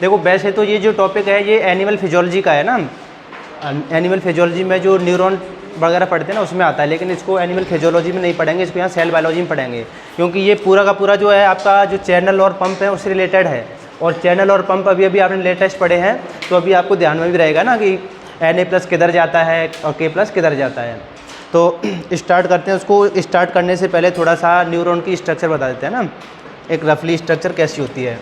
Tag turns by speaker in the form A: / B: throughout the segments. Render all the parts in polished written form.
A: देखो वैसे तो ये जो टॉपिक है ये एनिमल फिजियोलॉजी का है ना, एनिमल फिजियोलॉजी में जो न्यूरॉन वगैरह पढ़ते हैं ना उसमें आता है, लेकिन इसको एनिमल फिजियोलॉजी में नहीं पढ़ेंगे, इसको यहाँ सेल बायोलॉजी में पढ़ेंगे, क्योंकि ये पूरा का पूरा जो है आपका जो चैनल और पंप है उससे रिलेटेड है। और चैनल और पंप अभी अभी आपने लेटेस्ट पढ़े हैं, तो अभी आपको ध्यान में भी रहेगा ना कि Na+ किधर जाता है और K+ किधर जाता है। तो स्टार्ट करते हैं। उसको स्टार्ट करने से पहले थोड़ा सा न्यूरॉन की स्ट्रक्चर बता देते हैं ना, एक रफली स्ट्रक्चर कैसी होती है।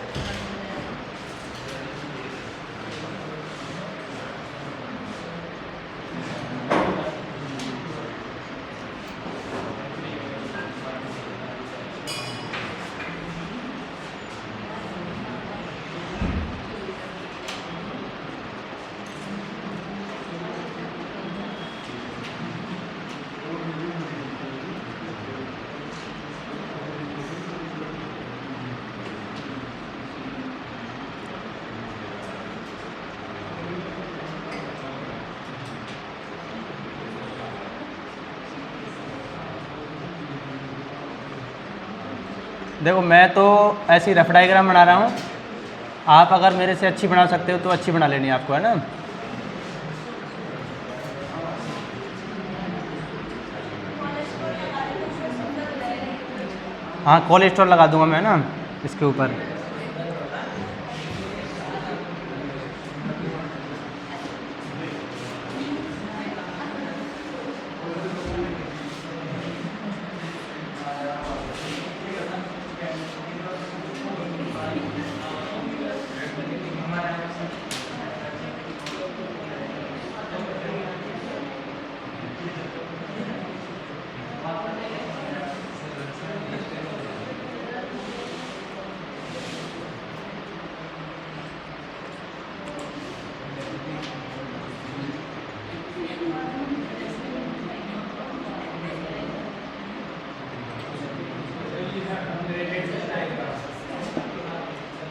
A: देखो मैं तो ऐसी रफ डायग्राम बना रहा हूँ, आप अगर मेरे से अच्छी बना सकते हो तो अच्छी बना लेनी है आपको, है ना। हाँ कोलेस्ट्रॉल लगा दूंगा मैं ना इसके ऊपर।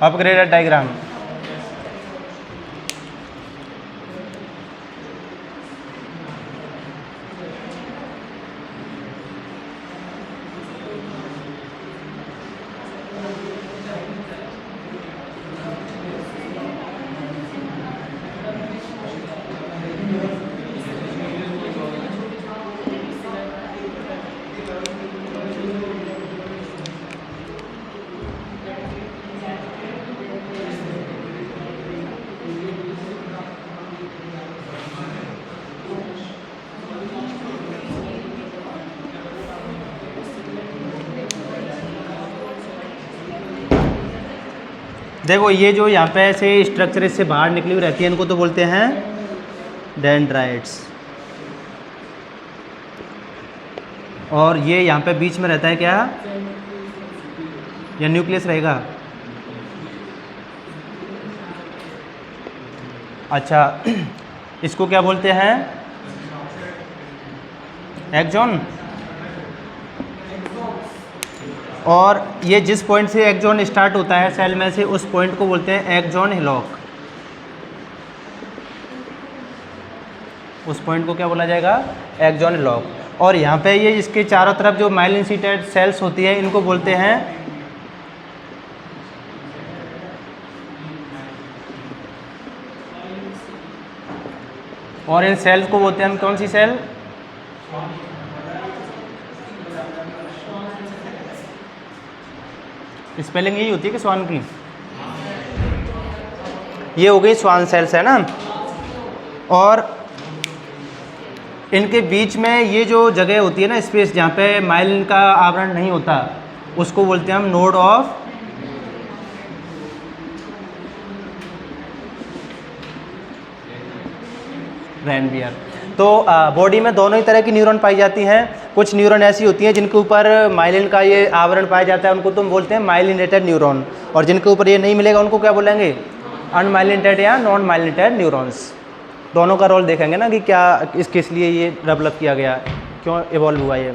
A: Upgraded diagram. देखो ये जो यहाँ पे ऐसे स्ट्रक्चर इससे बाहर निकली हुई रहती है इनको तो बोलते हैं डेंड्राइट्स। और ये यहाँ पे बीच में रहता है क्या, या न्यूक्लियस रहेगा? अच्छा इसको क्या बोलते हैं? एक्सॉन। और ये जिस पॉइंट से एक्सॉन स्टार्ट होता है सेल में से उस पॉइंट को बोलते हैं एक्सॉन हिलॉक। उस पॉइंट को क्या बोला जाएगा? Axon hillock. और यहाँ पे ये इसके चारों तरफ जो माइलिन शीटेड सेल्स होती है इनको बोलते हैं और इन सेल्स को बोलते हैं हम कौन सी सेल? स्पेलिंग यही होती है कि स्वान की? ये हो गई स्वान सेल्स, है ना। और इनके बीच में ये जो जगह होती है ना, स्पेस जहाँ पे माइलिन का आवरण नहीं होता, उसको बोलते हैं हम नोड ऑफ रैनवियर। तो बॉडी में दोनों ही तरह की न्यूरॉन पाई जाती हैं। कुछ न्यूरॉन ऐसी होती हैं जिनके ऊपर माइलिन का ये आवरण पाया जाता है, उनको तुम बोलते हैं माइलिनेटेड न्यूरॉन। और जिनके ऊपर ये नहीं मिलेगा उनको क्या बोलेंगे? अनमाइलिनेटेड या नॉन माइलिनेटेड न्यूरॉन्स। दोनों का रोल देखेंगे ना कि क्या किस लिए ये डेवलप किया गया, क्यों इवॉल्व हुआ ये।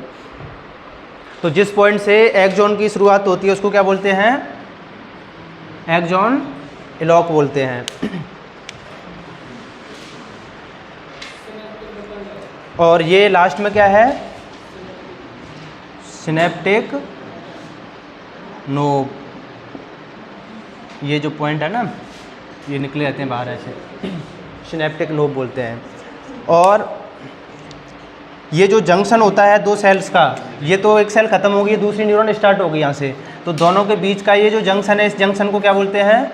A: तो जिस पॉइंट से एक्सॉन की शुरुआत होती है उसको क्या बोलते हैं? एक्सॉन हिलॉक बोलते हैं। और ये लास्ट में क्या है? Synaptic knob. ये जो पॉइंट है ना, ये निकले रहते हैं बाहर ऐसे, सिनेप्टिक नोब बोलते हैं। और ये जो जंक्शन होता है दो सेल्स का, ये तो एक सेल ख़त्म हो गई, दूसरी न्यूरॉन स्टार्ट हो गई यहाँ से, तो दोनों के बीच का ये जो जंक्शन है, इस जंक्शन को क्या बोलते हैं?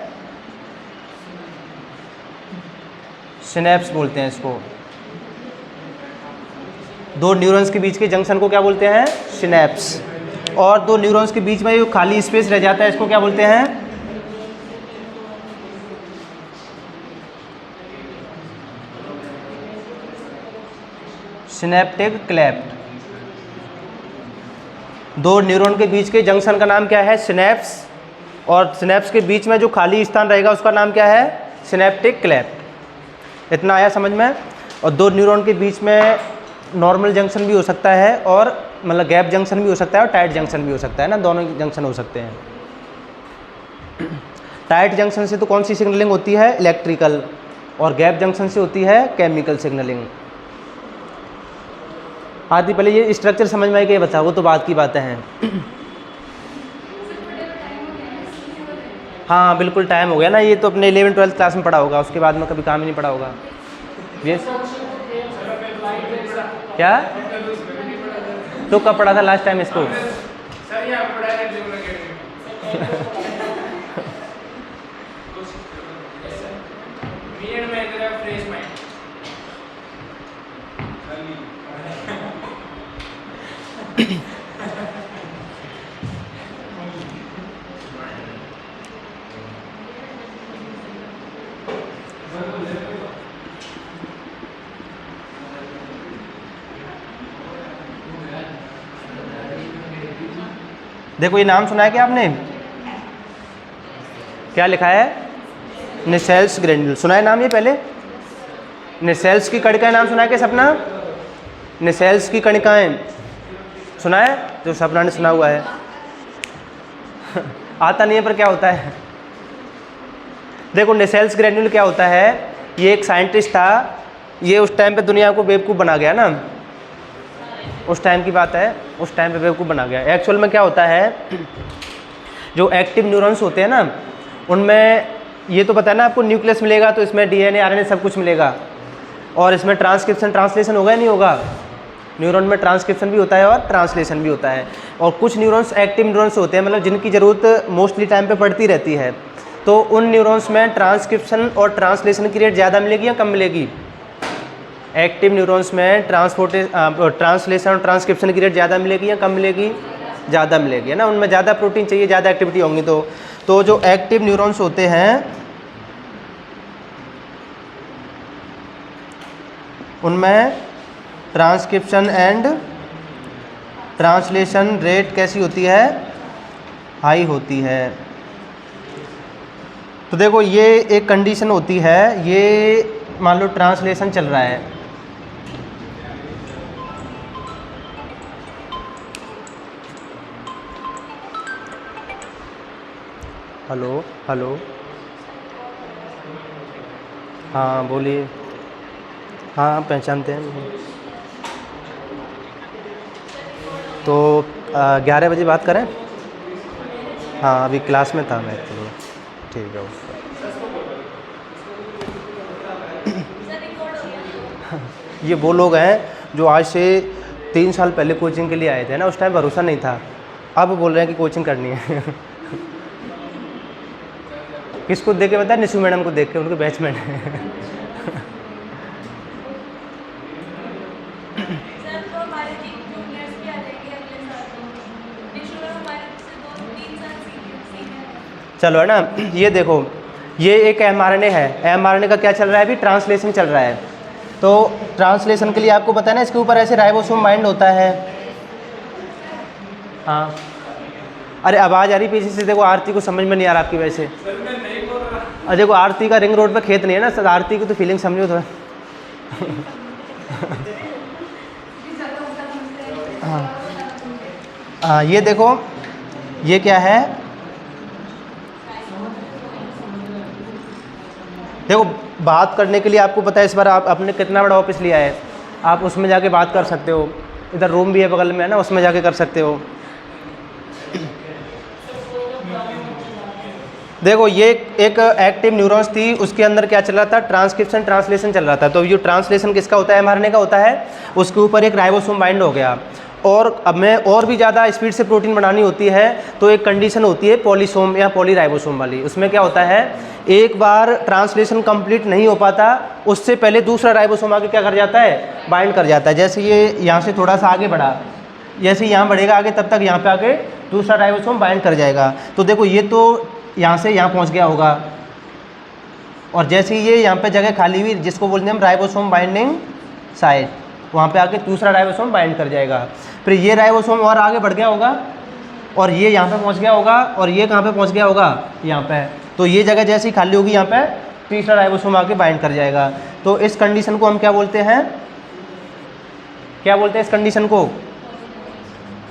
A: सिनेप्स बोलते हैं इसको। दो न्यूरॉन्स के बीच के जंक्शन को क्या बोलते हैं? सिनेप्स। और दो न्यूरॉन्स के बीच में जो खाली स्पेस रह जाता है इसको क्या बोलते हैं? Synaptic cleft. दो न्यूरॉन के बीच के जंक्शन का नाम क्या है? सिनेप्स। और सिनेप्स के बीच में जो खाली स्थान रहेगा उसका नाम क्या है? Synaptic cleft. इतना आया समझ में? और दो न्यूरॉन के बीच में नॉर्मल जंक्शन भी हो सकता है, और मतलब गैप जंक्शन भी हो सकता है, और टाइट जंक्शन भी हो सकता है ना, दोनों जंक्शन हो सकते हैं। टाइट जंक्शन से तो कौन सी सिग्नलिंग होती है? इलेक्ट्रिकल। और गैप जंक्शन से होती है केमिकल सिग्नलिंग। आदि पहले ये स्ट्रक्चर समझ में आई कि ये बताओ, वो तो बात की बातें हैं। हाँ बिल्कुल टाइम हो गया ना, ये तो अपने 11th-12th क्लास में पढ़ा होगा, उसके बाद में कभी काम ही नहीं पढ़ा होगा। ये क्या तो कब पढ़ा था लास्ट टाइम इसको? देखो ये नाम सुना है क्या आपने? क्या लिखा है? निसेल्स ग्रेन्यूल। सुना है नाम ये पहले? निसेल्स की कणिकाएं नाम सुना है क्या सपना? निसेल्स की कणिकाएं सुना है? जो सपना ने सुना हुआ है। आता नहीं है पर क्या होता है? देखो निसेल्स ग्रेन्यूल क्या होता है, ये एक साइंटिस्ट था, ये उस टाइम पे दुनिया को बेवकूफ़ बना गया ना, उस टाइम की बात है, उस टाइम पे बेवकूफ़ बना गया। एक्चुअल में क्या होता है, जो एक्टिव न्यूरॉन्स होते हैं ना, उनमें ये तो पता है ना आपको, न्यूक्लियस मिलेगा तो इसमें डीएनए आरएनए सब कुछ मिलेगा, और इसमें ट्रांसक्रिप्शन ट्रांसलेशन होगा या नहीं होगा? न्यूरॉन में ट्रांसक्रिप्शन भी होता है और ट्रांसलेशन भी होता है। और कुछ न्यूरॉन्स एक्टिव न्यूरॉन्स होते हैं, मतलब जिनकी ज़रूरत मोस्टली टाइम पे पड़ती रहती है, तो उन न्यूरॉन्स में ट्रांसक्रिप्शन और ट्रांसलेशन की रेट ज़्यादा मिलेगी या कम मिलेगी? एक्टिव न्यूरॉन्स में ट्रांसलेशन और ट्रांसक्रिप्शन की रेट ज़्यादा मिलेगी या कम मिलेगी? ज़्यादा मिलेगी, है ना, उनमें ज़्यादा प्रोटीन चाहिए, ज़्यादा एक्टिविटी होंगी। तो जो एक्टिव न्यूरॉन्स होते हैं उनमें ट्रांसक्रिप्शन एंड ट्रांसलेशन रेट कैसी होती है? हाई होती है। तो देखो ये एक कंडीशन होती है, ये मान लो ट्रांसलेशन चल रहा है, हेलो हेलो, हाँ बोलिए, हाँ पहचानते हैं। तो 11 बजे बात करें? हाँ अभी क्लास में था मैं, तो ठीक है। ये वो लोग हैं जो आज से 3 साल पहले कोचिंग के लिए आए थे ना, उस टाइम भरोसा नहीं था, अब बोल रहे हैं कि कोचिंग करनी है। किसको देख के बताया? निशु मैडम को देख के, उनके बैचमेंट है। चलो है ना, ये देखो ये एक mRNA है, mRNA का क्या चल रहा है अभी? ट्रांसलेशन चल रहा है। तो ट्रांसलेशन के लिए आपको पता है ना, इसके ऊपर ऐसे राइबोसोम बाइंड होता है। हाँ अरे आवाज़ आ रही पीछे से, देखो आरती को समझ में नहीं आ रहा आपकी वजह से। अरे देखो आरती का रिंग रोड पे खेत नहीं है ना सर, आरती की तो फीलिंग समझो थोड़ा। हाँ ये देखो ये क्या है, देखो बात करने के लिए आपको पता है इस बार आपने कितना बड़ा ऑफिस लिया है, आप उसमें जाके बात कर सकते हो, इधर रूम भी है बगल में है ना, उसमें जाके कर सकते हो। देखो ये एक एक्टिव न्यूरॉन्स थी, उसके अंदर क्या चल रहा था, ट्रांसक्रिप्शन ट्रांसलेशन चल रहा था। तो ये ट्रांसलेशन किसका होता है, mRNA का होता है। उसके ऊपर एक राइबोसोम बाइंड हो गया, और अब मैं और भी ज़्यादा स्पीड से प्रोटीन बनानी होती है तो एक कंडीशन होती है पॉलीसोम या पॉलीराइबोसोम वाली। उसमें क्या होता है, एक बार ट्रांसलेशन कंप्लीट नहीं हो पाता, उससे पहले दूसरा राइबोसोम आगे क्या कर जाता है, बाइंड कर जाता है। जैसे ये यहाँ से थोड़ा सा आगे बढ़ा, जैसे यहाँ बढ़ेगा आगे, तब तक यहाँ पे आके दूसरा राइबोसोम बाइंड कर जाएगा। तो देखो ये तो यहाँ से यहाँ पहुँच गया होगा, और जैसे ही ये यहाँ पे जगह खाली हुई जिसको बोलते हैं हम राइबोसोम बाइंडिंग साइट, वहाँ पे आके दूसरा राइबोसोम बाइंड कर जाएगा। फिर ये राइबोसोम और आगे बढ़ गया होगा, और ये यहाँ पे पहुँच गया होगा, और ये कहाँ पे पहुँच गया होगा, यहाँ पे। तो ये जगह जैसी खाली होगी यहाँ पे तीसरा राइबोसोम आके बाइंड कर जाएगा। तो इस कंडीशन को हम क्या बोलते हैं, क्या बोलते हैं इस कंडीशन को,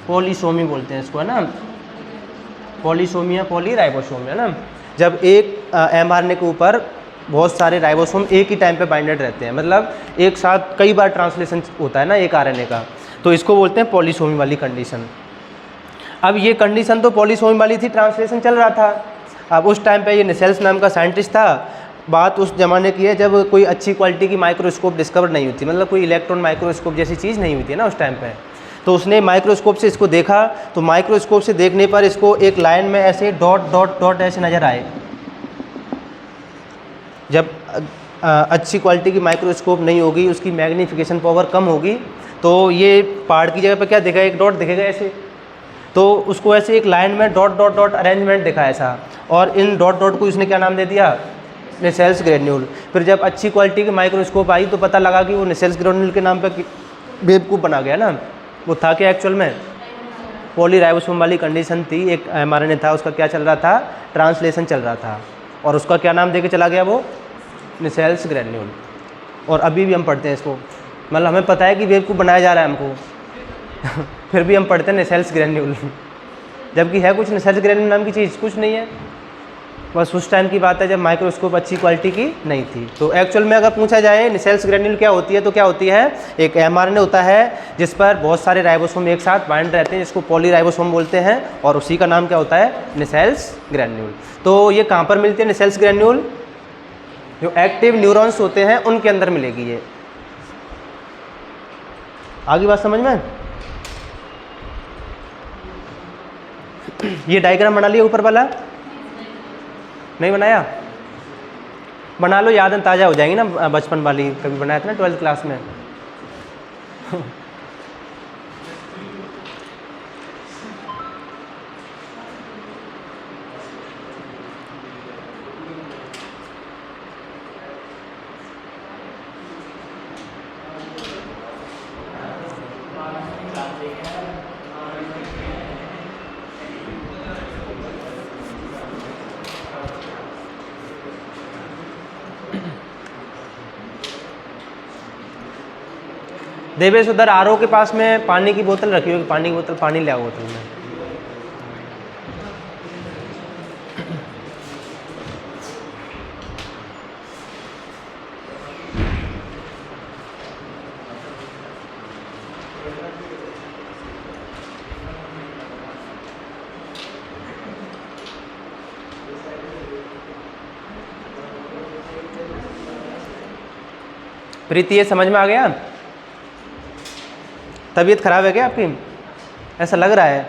A: पॉलीसोमी बोलते हैं इसको, है ना, पॉलीसोमी या पॉलीराइबोसोम, है ना। जब एक mRNA के ऊपर बहुत सारे राइबोसोम एक ही टाइम पे बाइंडेड रहते हैं, मतलब एक साथ कई बार ट्रांसलेशन होता है ना एक RNA का, तो इसको बोलते हैं पॉलीसोमी वाली कंडीशन। अब ये कंडीशन तो पॉलीसोमी वाली थी, ट्रांसलेशन चल रहा था। अब उस टाइम पे ये निसेल्स नाम का साइंटिस्ट था, बात उस ज़माने की है जब कोई अच्छी क्वालिटी की माइक्रोस्कोप डिस्कवर नहीं हुई थी, मतलब कोई इलेक्ट्रॉन माइक्रोस्कोप जैसी चीज़ नहीं हुई थी ना उस टाइम पे। तो उसने माइक्रोस्कोप से इसको देखा, तो माइक्रोस्कोप से देखने पर इसको एक लाइन में ऐसे डॉट डॉट डॉट ऐसे नज़र आए। जब अच्छी क्वालिटी की माइक्रोस्कोप नहीं होगी, उसकी मैग्नीफिकेशन पावर कम होगी, तो ये पहाड़ की जगह पर क्या दिखेगा, एक डॉट दिखेगा ऐसे। तो उसको ऐसे एक लाइन में डॉट डॉट डॉट अरेंजमेंट दिखा ऐसा, और इन डॉट डॉट को इसने क्या नाम दे दिया, निसेल्स ग्रेन्यूल। फिर जब अच्छी क्वालिटी की माइक्रोस्कोप आई तो पता लगा कि वो निसेल्स ग्रेन्यूल के नाम पर बेवकूफ़ बना गया ना। वो था कि एक्चुअल में पॉलीराइबोसोम वाली कंडीशन थी, एक mRNA था, उसका क्या चल रहा था, ट्रांसलेशन चल रहा था, और उसका क्या नाम देके चला गया, वो निसेल्स ग्रेन्यूल। और अभी भी हम पढ़ते हैं इसको, मतलब हमें पता है कि बेवकूफ़ बनाया जा रहा है हमको फिर भी हम पढ़ते हैं निसेल्स ग्रेन्यूल जबकि है कुछ निसेल्स ग्रेन्यूल नाम की चीज़ कुछ नहीं है। बस उस टाइम की बात है जब माइक्रोस्कोप अच्छी क्वालिटी की नहीं थी। तो एक्चुअल में अगर पूछा जाए निसेल्स ग्रेन्यूल क्या होती है, तो क्या होती है, एक mRNA होता है जिस पर बहुत सारे राइबोसोम एक साथ बाइंड रहते हैं, जिसको पॉलीराइबोसोम बोलते हैं, और उसी का नाम क्या होता है, निसेल्स ग्रेन्यूल। तो ये कहाँ पर मिलते हैं निसेल्स ग्रेन्यूल, जो एक्टिव न्यूरॉन्स होते हैं उनके अंदर मिलेगी ये। आगे बात समझ में, ये डायग्राम बना लिया ऊपर वाला, नहीं बनाया, बना लो, यादें ताज़ा हो जाएंगी ना, बचपन वाली कभी बनाया था ना 12th क्लास में देवेश उधर आरओ के पास में पानी की बोतल रखी होगी, पानी की बोतल, पानी ले आओ बोतल में। प्रीति ये समझ में आ गया, तबीयत खराब है क्या आपकी, ऐसा लग रहा है।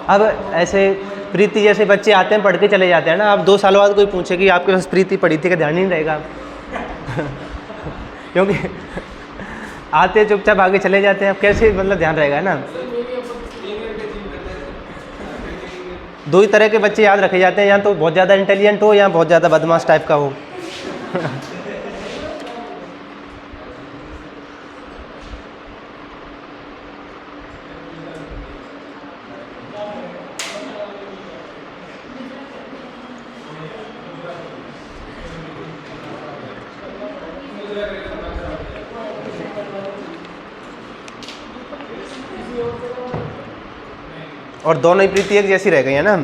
A: अब ऐसे प्रीति जैसे बच्चे आते हैं, पढ़ के चले जाते हैं ना, अब 2 साल बाद कोई पूछे कि आपके पास प्रीति पढ़ी थी, का ध्यान नहीं रहेगा क्योंकि आते चुपचाप आगे चले जाते हैं, अब कैसे मतलब ध्यान रहेगा, है ना। 2 ही तरह के बच्चे याद रखे जाते हैं, या तो बहुत ज़्यादा इंटेलिजेंट हो या बहुत ज़्यादा बदमाश टाइप का हो और दोनों ही प्रीति एक जैसी रह गई है ना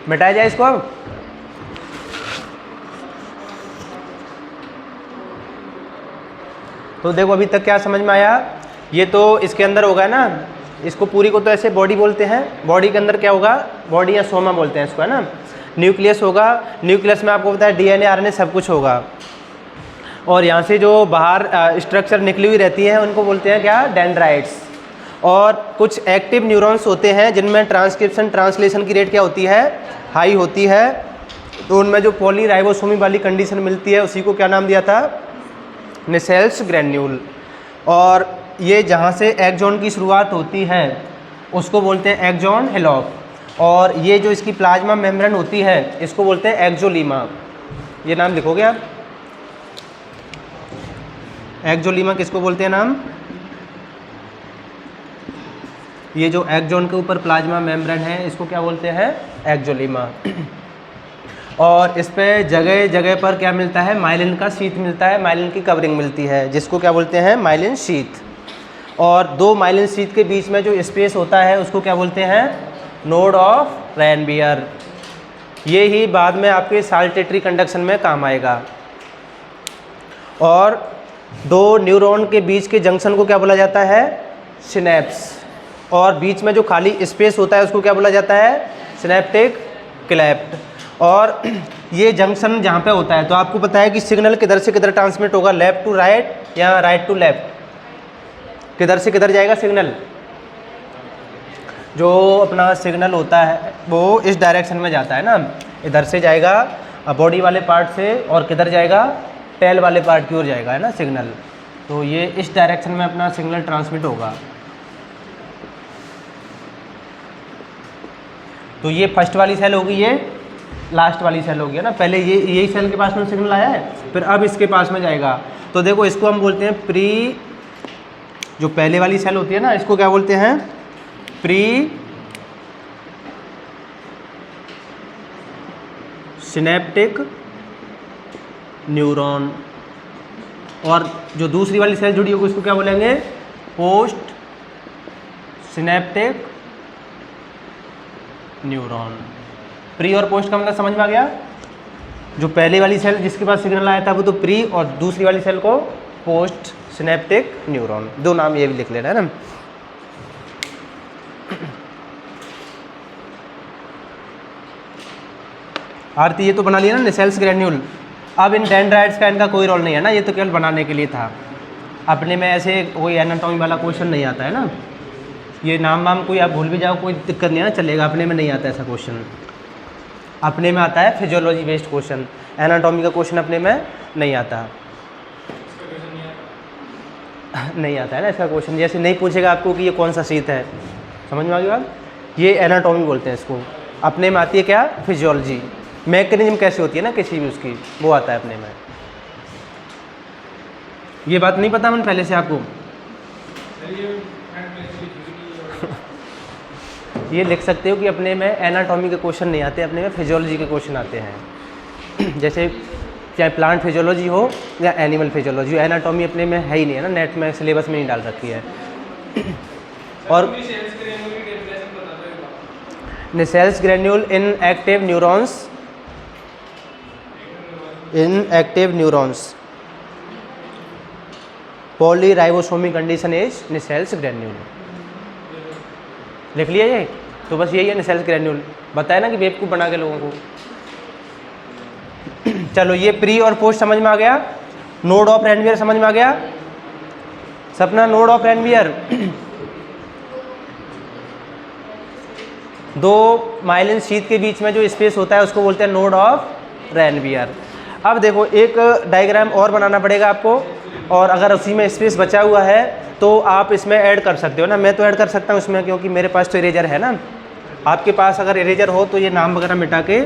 A: मिटाया जाए इसको अब। तो देखो अभी तक क्या समझ में आया, ये तो इसके अंदर होगा ना, इसको पूरी को तो ऐसे बॉडी बोलते हैं, बॉडी के अंदर क्या होगा, बॉडी या सोमा बोलते हैं इसको, है ना। न्यूक्लियस होगा, न्यूक्लियस में आपको पता है डीएनए आरएनए सब कुछ होगा, और यहाँ से जो बाहर स्ट्रक्चर निकली हुई रहती है उनको बोलते हैं क्या, डेंड्राइट्स। और कुछ एक्टिव न्यूरॉन्स होते हैं जिनमें ट्रांसक्रिप्शन ट्रांसलेशन की रेट क्या होती है, हाई होती है, तो उनमें जो पॉलीराइबोसोमी वाली कंडीशन मिलती है उसी को क्या नाम दिया था, नेसेल्स ग्रेन्यूल। और ये जहाँ से एक्सॉन की शुरुआत होती है उसको बोलते हैं एक्सॉन हेलॉक, और ये जो इसकी प्लाज्मा मेम्ब्रेन होती है इसको बोलते हैं एक्सोलीमा। ये नाम लिखोगे आप, एक्सोलीमा किसको बोलते हैं नाम, ये जो एक्सॉन के ऊपर प्लाज्मा मेम्ब्रेन है इसको क्या बोलते हैं, एक्सोलीमा। और इस पे जगह जगह पर क्या मिलता है, माइलिन का शीथ मिलता है, माइलिन की कवरिंग मिलती है जिसको क्या बोलते हैं, माइलिन शीथ। और दो माइलिन शीथ के बीच में जो स्पेस होता है उसको क्या बोलते हैं, नोड ऑफ रैनबियर। ये ही बाद में आपके साल्टेटरी कंडक्शन में काम आएगा। और दो न्यूरॉन के बीच के जंक्शन को क्या बोला जाता है, सिनेप्स। और बीच में जो खाली स्पेस होता है उसको क्या बोला जाता है, सिनेप्टिक क्लेफ्ट। और ये जंक्शन जहाँ पे होता है तो आपको पता है कि सिग्नल किधर से किधर ट्रांसमिट होगा, लेफ्ट टू राइट या राइट टू लेफ्ट, किधर से किधर जाएगा सिग्नल, जो अपना सिग्नल होता है वो इस डायरेक्शन में जाता है ना, इधर से जाएगा बॉडी वाले पार्ट से, और किधर जाएगा, टेल वाले पार्ट की ओर जाएगा, है ना सिग्नल। तो ये इस डायरेक्शन में अपना सिग्नल ट्रांसमिट होगा। तो ये फर्स्ट वाली सेल होगी, ये लास्ट वाली सेल होगी, है ना। पहले ये यही सेल के पास में सिग्नल आया है, फिर अब इसके पास में जाएगा। तो देखो इसको हम बोलते हैं प्री, जो पहले वाली सेल होती है ना इसको क्या बोलते हैं, प्री सिनेप्टिक न्यूरॉन। और जो दूसरी वाली सेल जुड़ी होगी उसको क्या बोलेंगे, पोस्ट सिनेप्टिक न्यूरॉन। प्री और पोस्ट का मतलब समझ में आ गया। जो पहले वाली सेल जिसके पास सिग्नल आया था वो तो प्री, और दूसरी वाली सेल को पोस्ट सिनेप्टिक न्यूरॉन। दो नाम ये भी लिख लेना, है ना। आरती ये तो बना लिया ना नेसेल्स ग्रेन्यूल। अब इन डेंड्राइट्स का इनका कोई रोल नहीं है ना, ये तो केवल बनाने के लिए था। अपने में ऐसे कोई एनाटॉमी वाला क्वेश्चन नहीं आता है ना, ये नाम वाम कोई आप भूल भी जाओ कोई दिक्कत नहीं है ना, चलेगा। अपने में नहीं आता ऐसा क्वेश्चन, अपने में आता है फिजियोलॉजी बेस्ड क्वेश्चन, एनाटॉमी का क्वेश्चन अपने में नहीं आता। नहीं आता है ना इसका क्वेश्चन, जैसे नहीं पूछेगा आपको कि ये कौन सा शीत है, समझ में आ गया। ये एनाटॉमी बोलते हैं इसको, अपने में आती है क्या, फिजियोलॉजी, मैकेनिज्म कैसे होती है ना किसी भी उसकी, वो आता है अपने में। ये बात नहीं पता मैंने पहले से आपको। ये लिख सकते हो कि अपने में एनाटॉमी के क्वेश्चन नहीं आते, अपने में फिजियोलॉजी के क्वेश्चन आते हैं। जैसे चाहे प्लांट फिजियोलॉजी हो या एनिमल फिजियोलॉजी, एनाटॉमी अपने में है ही नहीं, है ना, नेट में सिलेबस में नहीं डाल रखी है। और Nissl's granule in active neurons, in active neurons polyribosomal condition is Nissl's granule. लिख लिया ये, तो बस यही है नेसेल्स ग्रेन्यूल। बताया ना कि बेवकूफ़ बना के लोगों को। चलो ये प्री और पोस्ट समझ में आ गया। नोड ऑफ रैनवियर समझ में आ गया सपना, नोड ऑफ रैनवियर। दो माइलिन शीथ के बीच में जो स्पेस होता है उसको बोलते हैं नोड ऑफ रैनवियर। अब देखो एक डायग्राम और बनाना पड़ेगा आपको, और अगर उसी में स्पेस बचा हुआ है तो आप इसमें ऐड कर सकते हो ना। मैं तो ऐड कर सकता हूँ इसमें क्योंकि मेरे पास तो इरेजर है ना। आपके पास अगर इरेजर हो तो ये नाम वगैरह मिटा के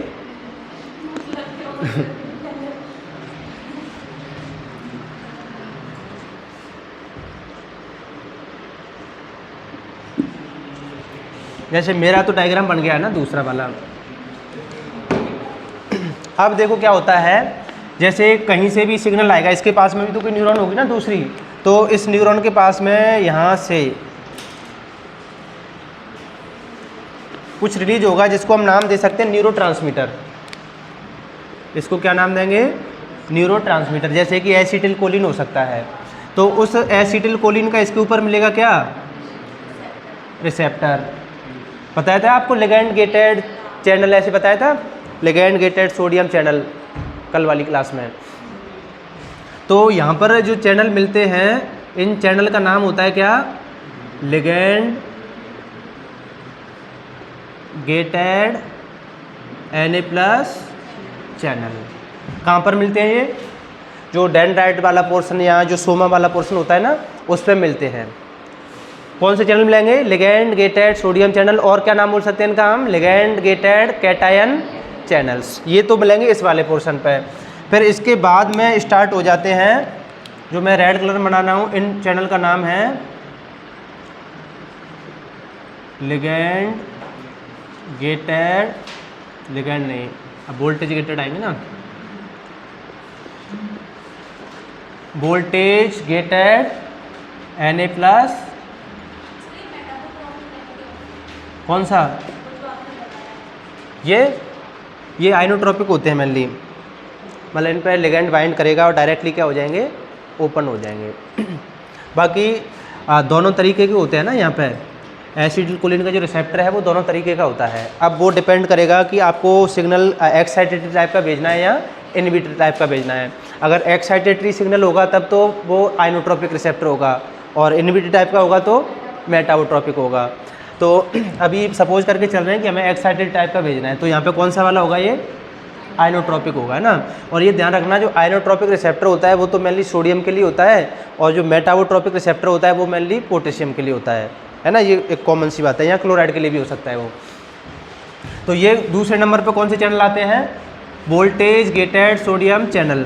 A: जैसे मेरा तो डायग्राम बन गया है ना दूसरा वाला। अब देखो क्या होता है, जैसे कहीं से भी सिग्नल आएगा, इसके पास में भी तो कोई न्यूरॉन होगी ना दूसरी, तो इस न्यूरॉन के पास में यहाँ से कुछ रिलीज होगा जिसको हम नाम दे सकते हैं न्यूरोट्रांसमीटर। इसको क्या नाम देंगे? न्यूरोट्रांसमीटर। जैसे कि एसिटिलकोलिन हो सकता है, तो उस एसिटिलकोलिन का इसके ऊपर मिलेगा क्या? रिसेप्टर। बताया था आपको लिगैंड गेटेड चैनल, ऐसे बताया था, लिगैंड गेटेड सोडियम चैनल कल वाली क्लास में। तो यहाँ पर जो चैनल मिलते हैं, इन चैनल का नाम होता है क्या? Ligand gated Na+ channel. कहाँ पर मिलते हैं ये? जो डेंड्राइट वाला पोर्शन या जो सोमा वाला पोर्शन होता है ना, उस पर मिलते हैं। कौन से चैनल मिलेंगे? Ligand gated sodium channel. और क्या नाम बोल सकते हैं इनका हम? Ligand gated cation channels. ये तो मिलेंगे इस वाले पोर्शन पे। फिर इसके बाद में स्टार्ट हो जाते हैं, जो मैं रेड कलर में बना रहा हूँ, इन चैनल का नाम है लिगैंड गेटेड, लिगैंड नहीं, अब वोल्टेज गेटेड आएंगे ना, वोल्टेज गेटेड Na+। कौन सा? ये आइनोट्रोपिक होते हैं मेनली, मतलब इन पर लिगैंड बाइंड करेगा और डायरेक्टली क्या हो जाएंगे? ओपन हो जाएंगे। बाकी दोनों तरीके के होते हैं ना यहाँ पे। एसिटिलकोलिन का जो रिसेप्टर है वो दोनों तरीके का होता है। अब वो डिपेंड करेगा कि आपको सिग्नल एक्साइटेटरी टाइप का भेजना है या इनहिबिटरी टाइप का भेजना है। अगर एक्साइटेटरी सिग्नल होगा तब तो वो आइनोट्रोपिक रिसेप्टर होगा, और इनहिबिटरी टाइप का होगा तो मेटाबोट्रोपिक होगा। तो अभी सपोज करके चल रहे हैं कि हमें एक्साइटेड टाइप का भेजना है, तो यहाँ पे कौन सा वाला होगा? ये आइनोट्रोपिक होगा ना। और ये ध्यान रखना, जो आइनोट्रोपिक रिसेप्टर होता है वो तो मेनली सोडियम के लिए होता है, और जो मेटाबोट्रोपिक रिसेप्टर होता है वो मेनली पोटेशियम के लिए होता है ना। ये एक कॉमन सी बात है, या क्लोराइड के लिए भी हो सकता है वो। तो ये दूसरे नंबर पे कौन से चैनल आते हैं? Voltage gated sodium channel.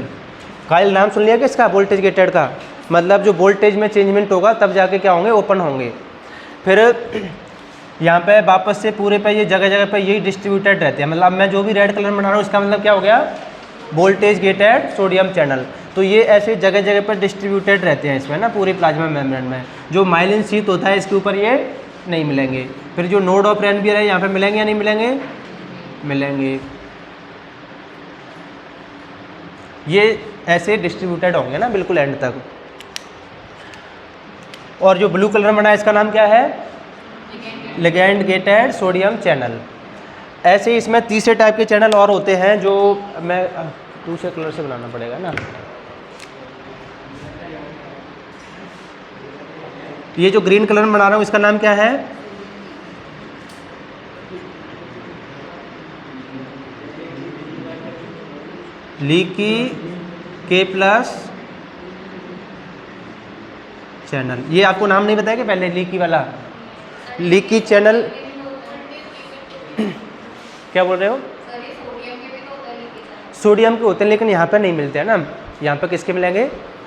A: काल नाम सुन लिया कि इसका वोल्टेज गेटेड का मतलब जो वोल्टेज में चेंजमेंट होगा तब जाके क्या होंगे? ओपन होंगे। फिर यहाँ पे वापस से पूरे पे ये जगह जगह पे यही डिस्ट्रीब्यूटेड रहते हैं। मतलब मैं जो भी रेड कलर बना रहा हूँ इसका मतलब क्या हो गया? Voltage gated sodium channel. तो ये ऐसे जगह जगह पर डिस्ट्रीब्यूटेड रहते हैं इसमें ना, पूरे प्लाज्मा मेम्ब्रेन में। जो माइलिन शीथ होता है इसके ऊपर ये नहीं मिलेंगे। फिर जो नोड ऑफ रेनबियर है यहाँ पे मिलेंगे या नहीं मिलेंगे? मिलेंगे। ये ऐसे डिस्ट्रीब्यूटेड होंगे ना बिल्कुल एंड तक। और जो ब्लू कलर में बना है इसका नाम क्या है? Ligand gated sodium channel. ऐसे इसमें तीसरे टाइप के चैनल और होते हैं, जो मैं दूसरे कलर से बनाना पड़ेगा ना। ये जो ग्रीन कलर में बना रहा हूँ इसका नाम क्या है? Leaky K+ channel. ये आपको नाम नहीं बताया कि पहले लीकी वाला? लीकी चैनल क्या बोल रहे हो? सोडियम के होते हैं लेकिन यहाँ पे नहीं मिलते हैं ना। यहाँ पे किसके मिलेंगे?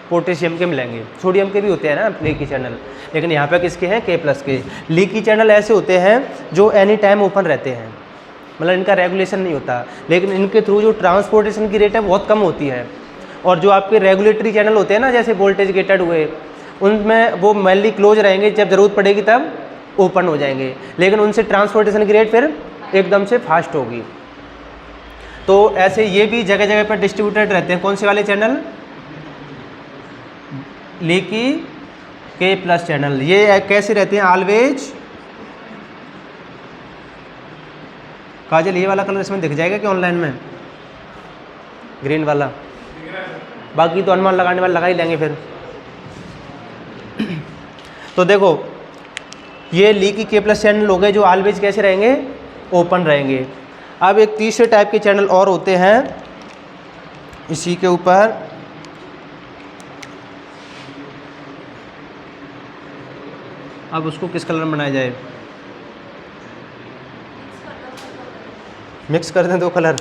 A: पोटेशियम के मिलेंगे। सोडियम के भी होते हैं ना लीकी चैनल, लेकिन यहाँ पे किसके हैं? K+ के। लीकी चैनल ऐसे होते हैं जो एनी टाइम ओपन रहते हैं, मतलब इनका रेगुलेशन नहीं होता, लेकिन इनके थ्रू जो ट्रांसपोर्टेशन की रेट है बहुत कम होती है। और जो आपके रेगुलेटरी चैनल होते हैं ना, जैसे वोल्टेज गेटेड हुए, उनमें वो मेनली क्लोज रहेंगे, जब ज़रूरत पड़ेगी तब ओपन हो जाएंगे, लेकिन उनसे ट्रांसपोर्टेशन की रेट फिर एकदम से फास्ट होगी। तो ऐसे ये भी जगह जगह पर डिस्ट्रीब्यूटेड रहते हैं। कौन से वाले चैनल? Leaky K+ channel. ये कैसे रहते हैं? ऑलवेज। काजल ये वाला कलर इसमें दिख जाएगा कि ऑनलाइन में? ग्रीन वाला। बाकी तो अनुमान लगाने वाले लगा ही लेंगे फिर। तो देखो ये लीकी K+ चैनल हो गए जो ऑलवेज कैसे रहेंगे? ओपन रहेंगे। अब एक तीसरे टाइप के चैनल और होते हैं इसी के ऊपर। अब उसको किस कलर में बनाया जाए? मिक्स कर दें दो कलर।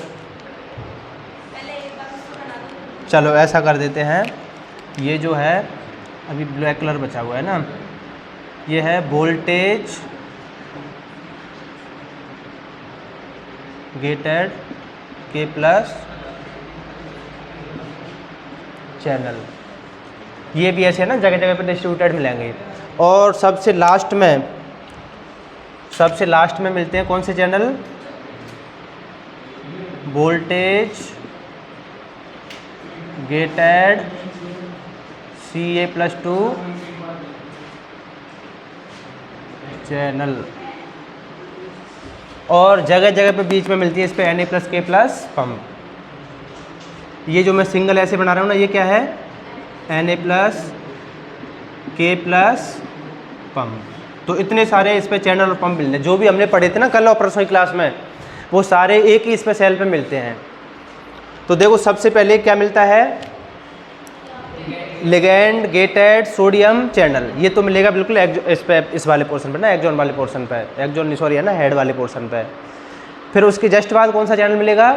A: चलो ऐसा कर देते हैं, ये जो है अभी ब्लैक कलर बचा हुआ है ना, ये है वोल्टेज गेटेड K+ चैनल। ये भी ऐसे है ना, जगह जगह पे डिस्ट्रीब्यूटेड मिलेंगे। और सबसे लास्ट में सबसे लास्ट में मिलते हैं कौन से channel, voltage gated Ca+2 channel, और जगह जगह पे बीच में मिलती है इस पे Na+K+ पंप। ये जो मैं सिंगल ऐसे बना रहा हूँ ना, ये क्या है, Na+K+ पंप। तो इतने सारे इस पे चैनल और पंप मिलते हैं, जो भी हमने पढ़े थे ना कल और परसों की क्लास में, वो सारे एक ही इस पे सेल पे मिलते हैं। तो देखो सबसे पहले क्या मिलता है, लिगेंड गेटेड सोडियम चैनल, ये तो मिलेगा बिल्कुल इस पे, इस वाले पोर्शन पे ना, एक्जॉन वाले पोर्शन पे, एक्जॉन नहीं सॉरी है ना, हेड वाले पोर्शन पे। फिर उसके जस्ट बाद कौन सा चैनल मिलेगा,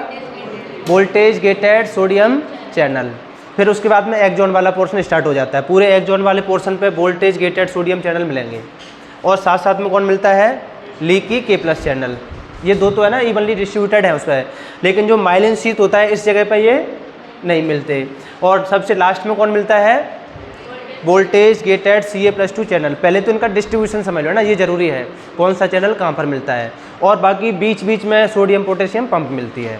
A: वोल्टेज गेटेड सोडियम चैनल। फिर उसके बाद में एक्जॉन वाला पोर्शन स्टार्ट हो जाता है, पूरे एक्जॉन वाले पोर्शन पे वोल्टेज गेटेड सोडियम चैनल मिलेंगे। और साथ साथ में कौन मिलता है, लीकी K+ चैनल। ये दो तो है ना इवनली डिस्ट्रीब्यूटेड है उस पर, लेकिन जो माइलिन शीथ होता है इस जगह पर ये नहीं मिलते। और सबसे लास्ट में कौन मिलता है, वोल्टेज गेटेड Ca+2 चैनल। पहले तो इनका डिस्ट्रीब्यूशन समझ लो ना, ये जरूरी है, कौन सा चैनल कहाँ पर मिलता है। और बाकी बीच बीच में सोडियम पोटेशियम पंप मिलती है।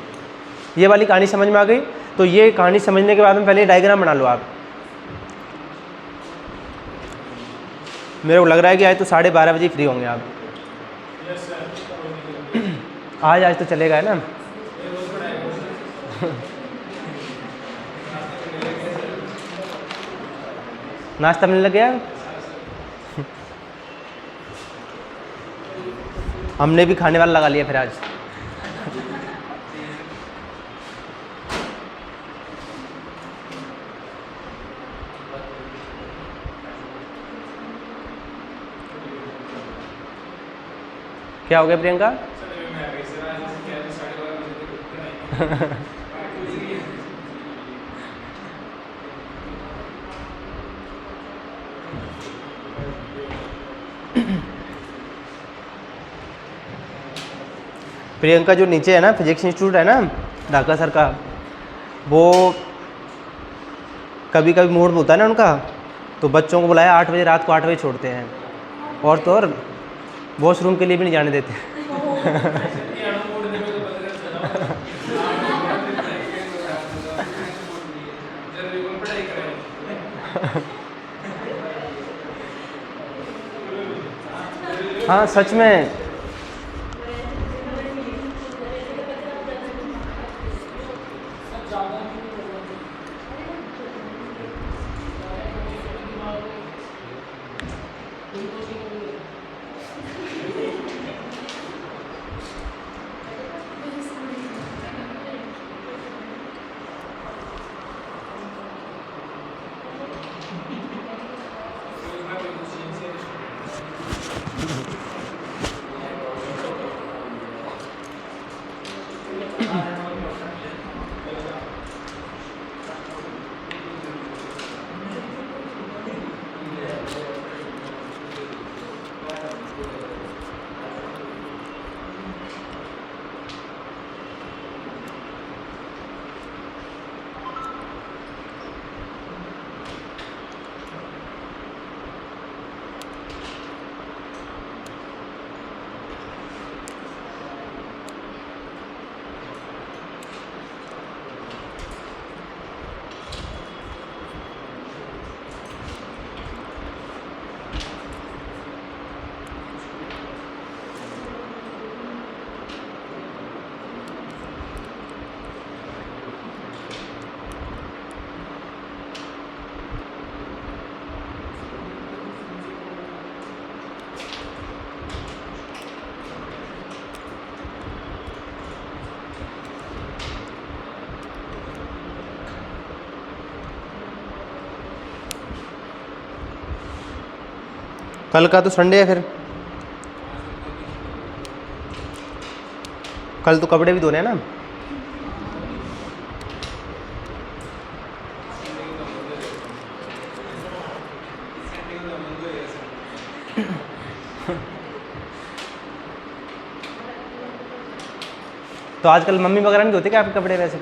A: ये वाली कहानी समझ में आ गई। तो ये कहानी समझने के बाद में पहले डायग्राम बना लो आप। मेरे को लग रहा है कि आज तो 12:30 बजे फ्री होंगे आप। आज तो चलेगा है ना। नाश्ता मिलने लग गया, हमने भी खाने वाला लगा लिया फिर आज। क्या हो गया प्रियंका? प्रियंका जो नीचे है ना, फिजिक्स इंस्टीट्यूट है ना ढाका सर का, वो कभी कभी मूड में होता है ना उनका, तो बच्चों को बुलाया 8 बजे, रात को 8 बजे छोड़ते हैं, और तो और वॉशरूम के लिए भी नहीं जाने देते। हाँ सच में, कल का तो संडे है, फिर कल तो कपड़े भी धोने हैं ना। तो आजकल मम्मी वगैरह नहीं धोते क्या आपके कपड़े वैसे?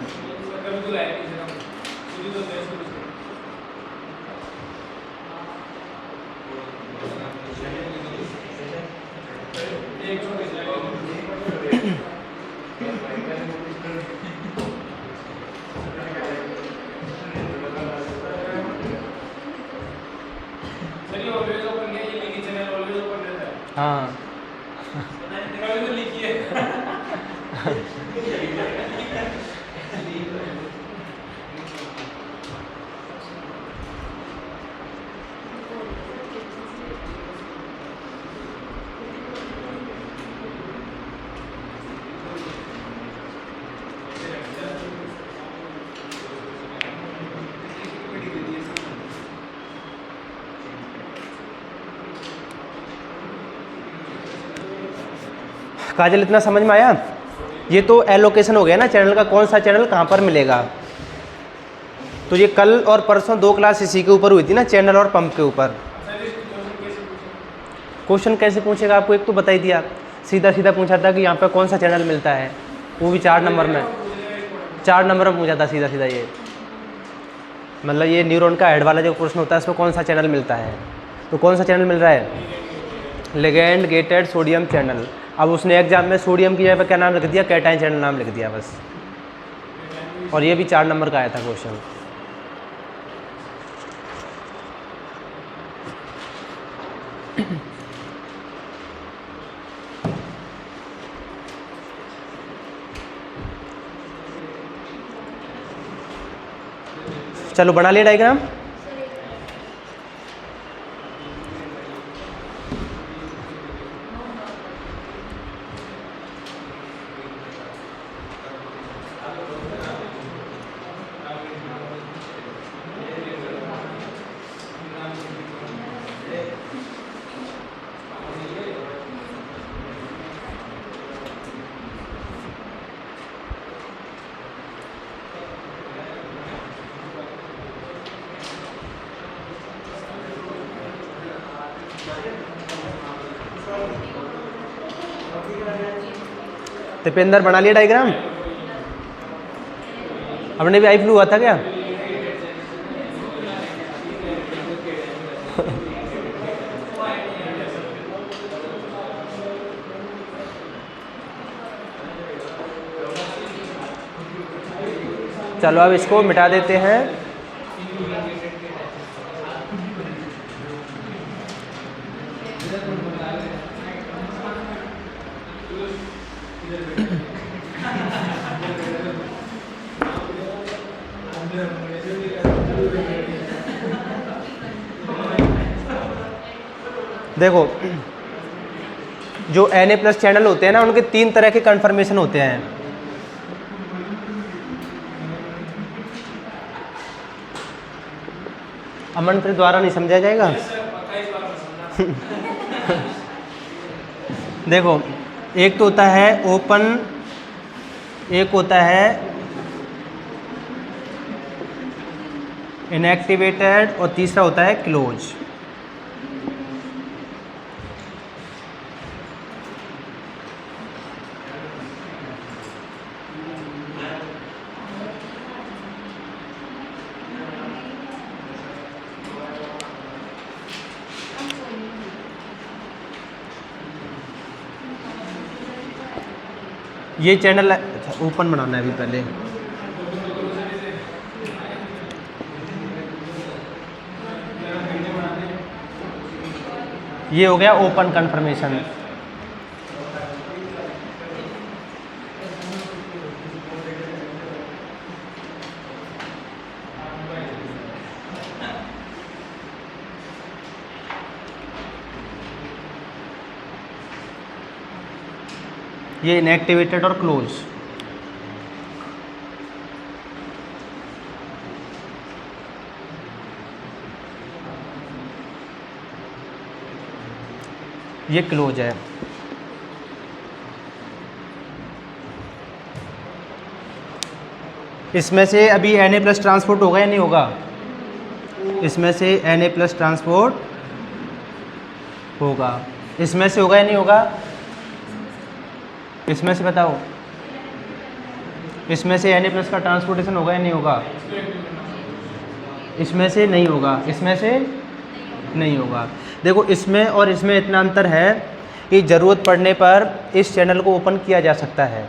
A: हाँ काजल, इतना समझ में आया? ये तो एलोकेशन हो गया ना चैनल का, कौन सा चैनल कहाँ पर मिलेगा। तो ये कल और परसों 2 क्लास इसी के ऊपर हुई थी ना, चैनल और पंप के ऊपर। क्वेश्चन कैसे पूछेगा आपको, एक तो बता ही दिया, सीधा सीधा पूछा था कि यहाँ पर कौन सा चैनल मिलता है, वो भी 4 नंबर में, 4 नंबर में पूछा था सीधा सीधा। ये मतलब ये न्यूरॉन का हेड वाला जो प्रश्न होता है उसमें कौन सा चैनल मिलता है, तो कौन सा चैनल मिल रहा है, लिगैंड गेटेड सोडियम चैनल। अब उसने एग्जाम में सोडियम की जगह पर क्या नाम लिख दिया, कैटायन चैनल नाम लिख दिया बस। और ये भी 4 नंबर का आया था क्वेश्चन। चलो बना लिया डायग्राम। दीपेंद्र बना लिया डायग्राम। हमने भी आई फ्लू हुआ था क्या? चलो अब इसको मिटा देते हैं। देखो जो Na+ चैनल होते हैं ना, उनके 3 तरह के कन्फर्मेशन होते हैं। अमन के द्वारा नहीं समझा जाएगा। देखो एक तो होता है ओपन, एक होता है इनएक्टिवेटेड और तीसरा होता है क्लोज। ये चैनल ओपन बनाना है अभी पहले। ये हो गया ओपन कन्फर्मेशन। ये इनएक्टिवेटेड और क्लोज। ये क्लोज है। इसमें से अभी Na+ ट्रांसपोर्ट होगा या नहीं होगा? इसमें से Na+ ट्रांसपोर्ट होगा। इसमें से होगा या नहीं होगा? इसमें से बताओ, इसमें से Na+ का ट्रांसपोर्टेशन होगा या नहीं होगा? इसमें से नहीं होगा, इसमें से नहीं होगा। देखो इसमें और इसमें इतना अंतर है, कि ज़रूरत पड़ने पर इस चैनल को ओपन किया जा सकता है,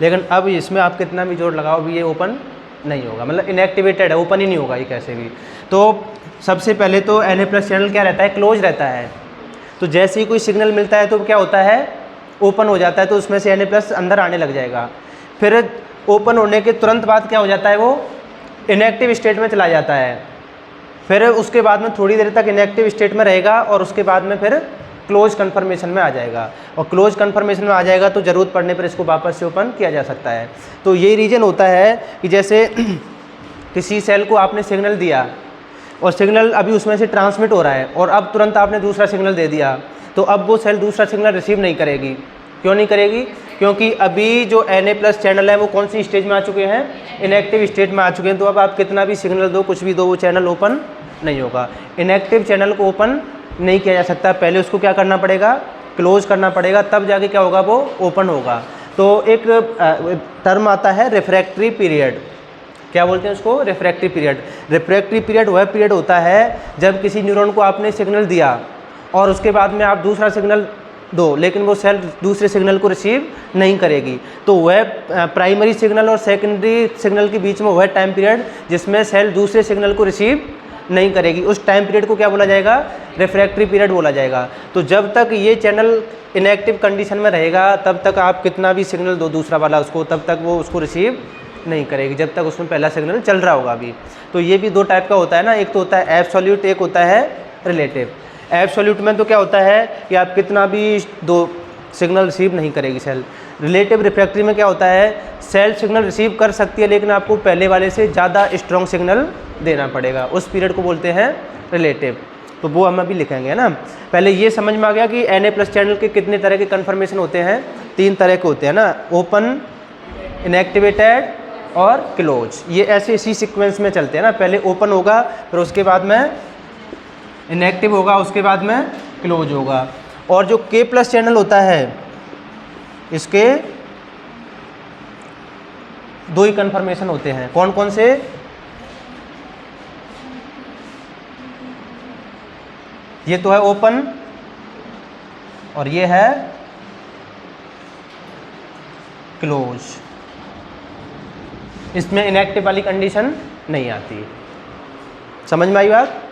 A: लेकिन अब इसमें आप कितना भी जोर लगाओ भी ये ओपन नहीं होगा, मतलब इनएक्टिवेटेड है, ओपन ही नहीं होगा ये कैसे भी। तो सबसे पहले तो Na+ चैनल क्या रहता है, क्लोज रहता है। तो जैसे ही कोई सिग्नल मिलता है तो क्या होता है, ओपन हो जाता है, तो उसमें से Na+ अंदर आने लग जाएगा। फिर ओपन होने के तुरंत बाद क्या हो जाता है, वो इनएक्टिव स्टेट में चला जाता है। फिर उसके बाद में थोड़ी देर तक इनएक्टिव स्टेट में रहेगा और उसके बाद में फिर क्लोज कन्फर्मेशन में आ जाएगा, और क्लोज कन्फर्मेशन में आ जाएगा तो ज़रूरत पड़ने पर इसको वापस से ओपन किया जा सकता है। तो यही रीज़न होता है कि जैसे किसी सेल को आपने सिग्नल दिया और सिग्नल अभी उसमें से ट्रांसमिट हो रहा है और अब तुरंत आपने दूसरा सिग्नल दे दिया, तो अब वो सेल दूसरा सिग्नल रिसीव नहीं करेगी। क्यों नहीं करेगी, क्योंकि अभी जो Na+ चैनल है वो कौन सी स्टेज में आ चुके हैं, इनएक्टिव स्टेट में आ चुके हैं। तो अब आप कितना भी सिग्नल दो, कुछ भी दो, वो चैनल ओपन नहीं होगा। इनएक्टिव चैनल को ओपन नहीं किया जा सकता, पहले उसको क्या करना पड़ेगा, क्लोज करना पड़ेगा, तब जाके क्या होगा, वो ओपन होगा। तो एक टर्म आता है रिफ्रैक्टरी पीरियड, क्या बोलते हैं उसको, रिफ्रैक्टरी पीरियड। रिफ्रैक्टरी पीरियड वह पीरियड होता है जब किसी न्यूरॉन को आपने सिग्नल दिया और उसके बाद में आप दूसरा सिग्नल दो, लेकिन वो सेल दूसरे सिग्नल को रिसीव नहीं करेगी। तो वह प्राइमरी सिग्नल और सेकेंडरी सिग्नल के बीच में वह टाइम पीरियड जिसमें सेल दूसरे सिग्नल को रिसीव नहीं करेगी, उस टाइम पीरियड को क्या बोला जाएगा, रिफ्रैक्टरी पीरियड बोला जाएगा। तो जब तक ये चैनल इनएक्टिव कंडीशन में रहेगा तब तक आप कितना भी सिग्नल दो दूसरा वाला उसको, तब तक वो उसको रिसीव नहीं करेगी जब तक उसमें पहला सिग्नल चल रहा होगा अभी। तो ये भी दो टाइप का होता है ना, एक तो होता है एब्सोल्यूट, एक होता है रिलेटिव। एब्सोल्यूट में तो क्या होता है कि आप कितना भी दो सिग्नल रिसीव नहीं करेगी सेल। रिलेटिव रिफ्रैक्टरी में क्या होता है, सेल सिग्नल रिसीव कर सकती है लेकिन आपको पहले वाले से ज़्यादा स्ट्रॉन्ग सिग्नल देना पड़ेगा, उस पीरियड को बोलते हैं रिलेटिव। तो वो हम अभी लिखेंगे, है ना। पहले ये समझ में आ गया कि Na+ चैनल के कितने तरह के कन्फर्मेशन होते हैं, 3 तरह के होते हैं ना, ओपन, इनएक्टिवेटेड और क्लोज। ये ऐसे इसी सीक्वेंस में चलते हैं ना, पहले ओपन होगा, फिर उसके बाद में इनएक्टिव होगा, उसके बाद में क्लोज होगा। और जो K+ चैनल होता है इसके 2 ही कन्फर्मेशन होते हैं, कौन कौन से, ये तो है ओपन और ये है क्लोज। इसमें इनएक्टिव वाली कंडीशन नहीं आती। समझ में आई बात,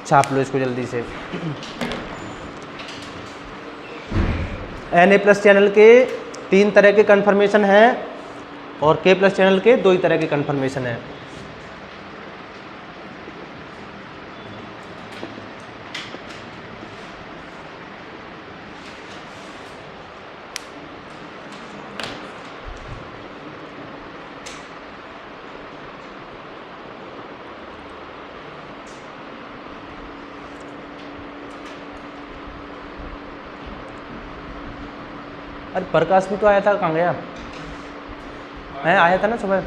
A: छाप लो इसको जल्दी से। Na+ चैनल के 3 तरह के कन्फर्मेशन हैं और K+ चैनल के 2 ही तरह के कन्फर्मेशन हैं। अरे प्रकाश भी तो आया था, कहाँ गया है, आया था ना सुबह,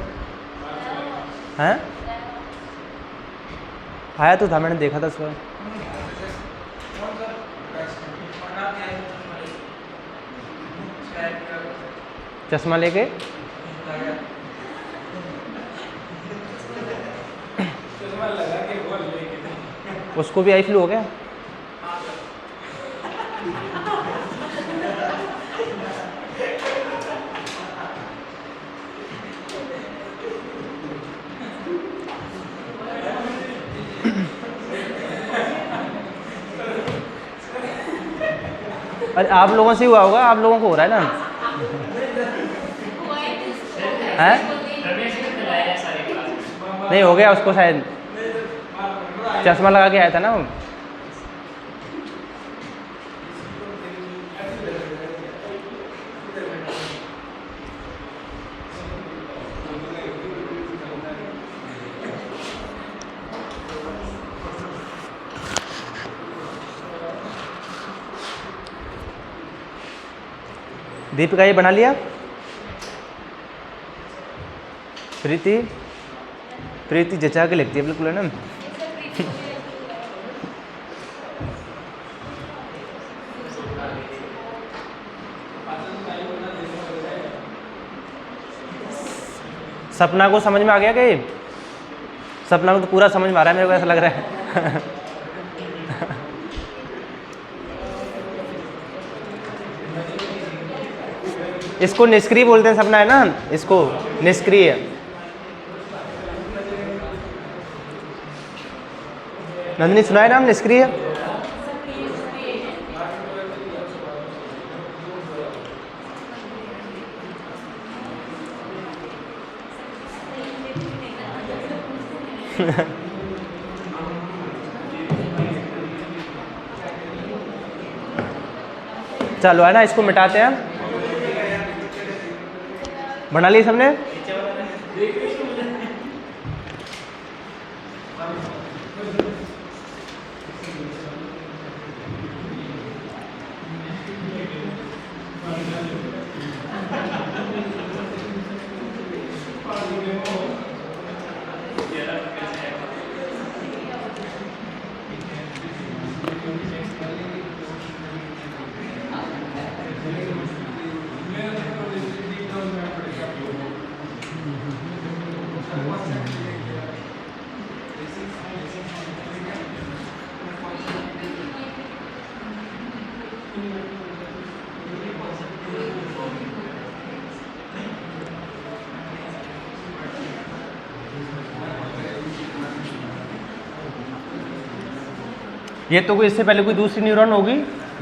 A: हैं आया तो था, मैंने देखा था सुबह। चश्मा लेके उसको भी आई फ्लू हो गया। अरे आप लोगों से हुआ होगा, आप लोगों को हो रहा है ना, हैं नहीं हो गया उसको, शायद चश्मा लगा के आया था ना वो। दीपिका ये बना लिया, प्रीति प्रीति जचा के लिखती है बिल्कुल, है ना। सपना को समझ में आ गया कि, सपना को तो पूरा समझ में आ रहा है मेरे को, ऐसा लग रहा है। इसको निष्क्रिय बोलते हैं सपना, है ना, इसको निष्क्रिय। नंदिनी सुना है नाम निष्क्रिय? चलो है ना, इसको मिटाते हैं। बना ली सबने? ये तो कोई इससे पहले कोई दूसरी न्यूरॉन होगी,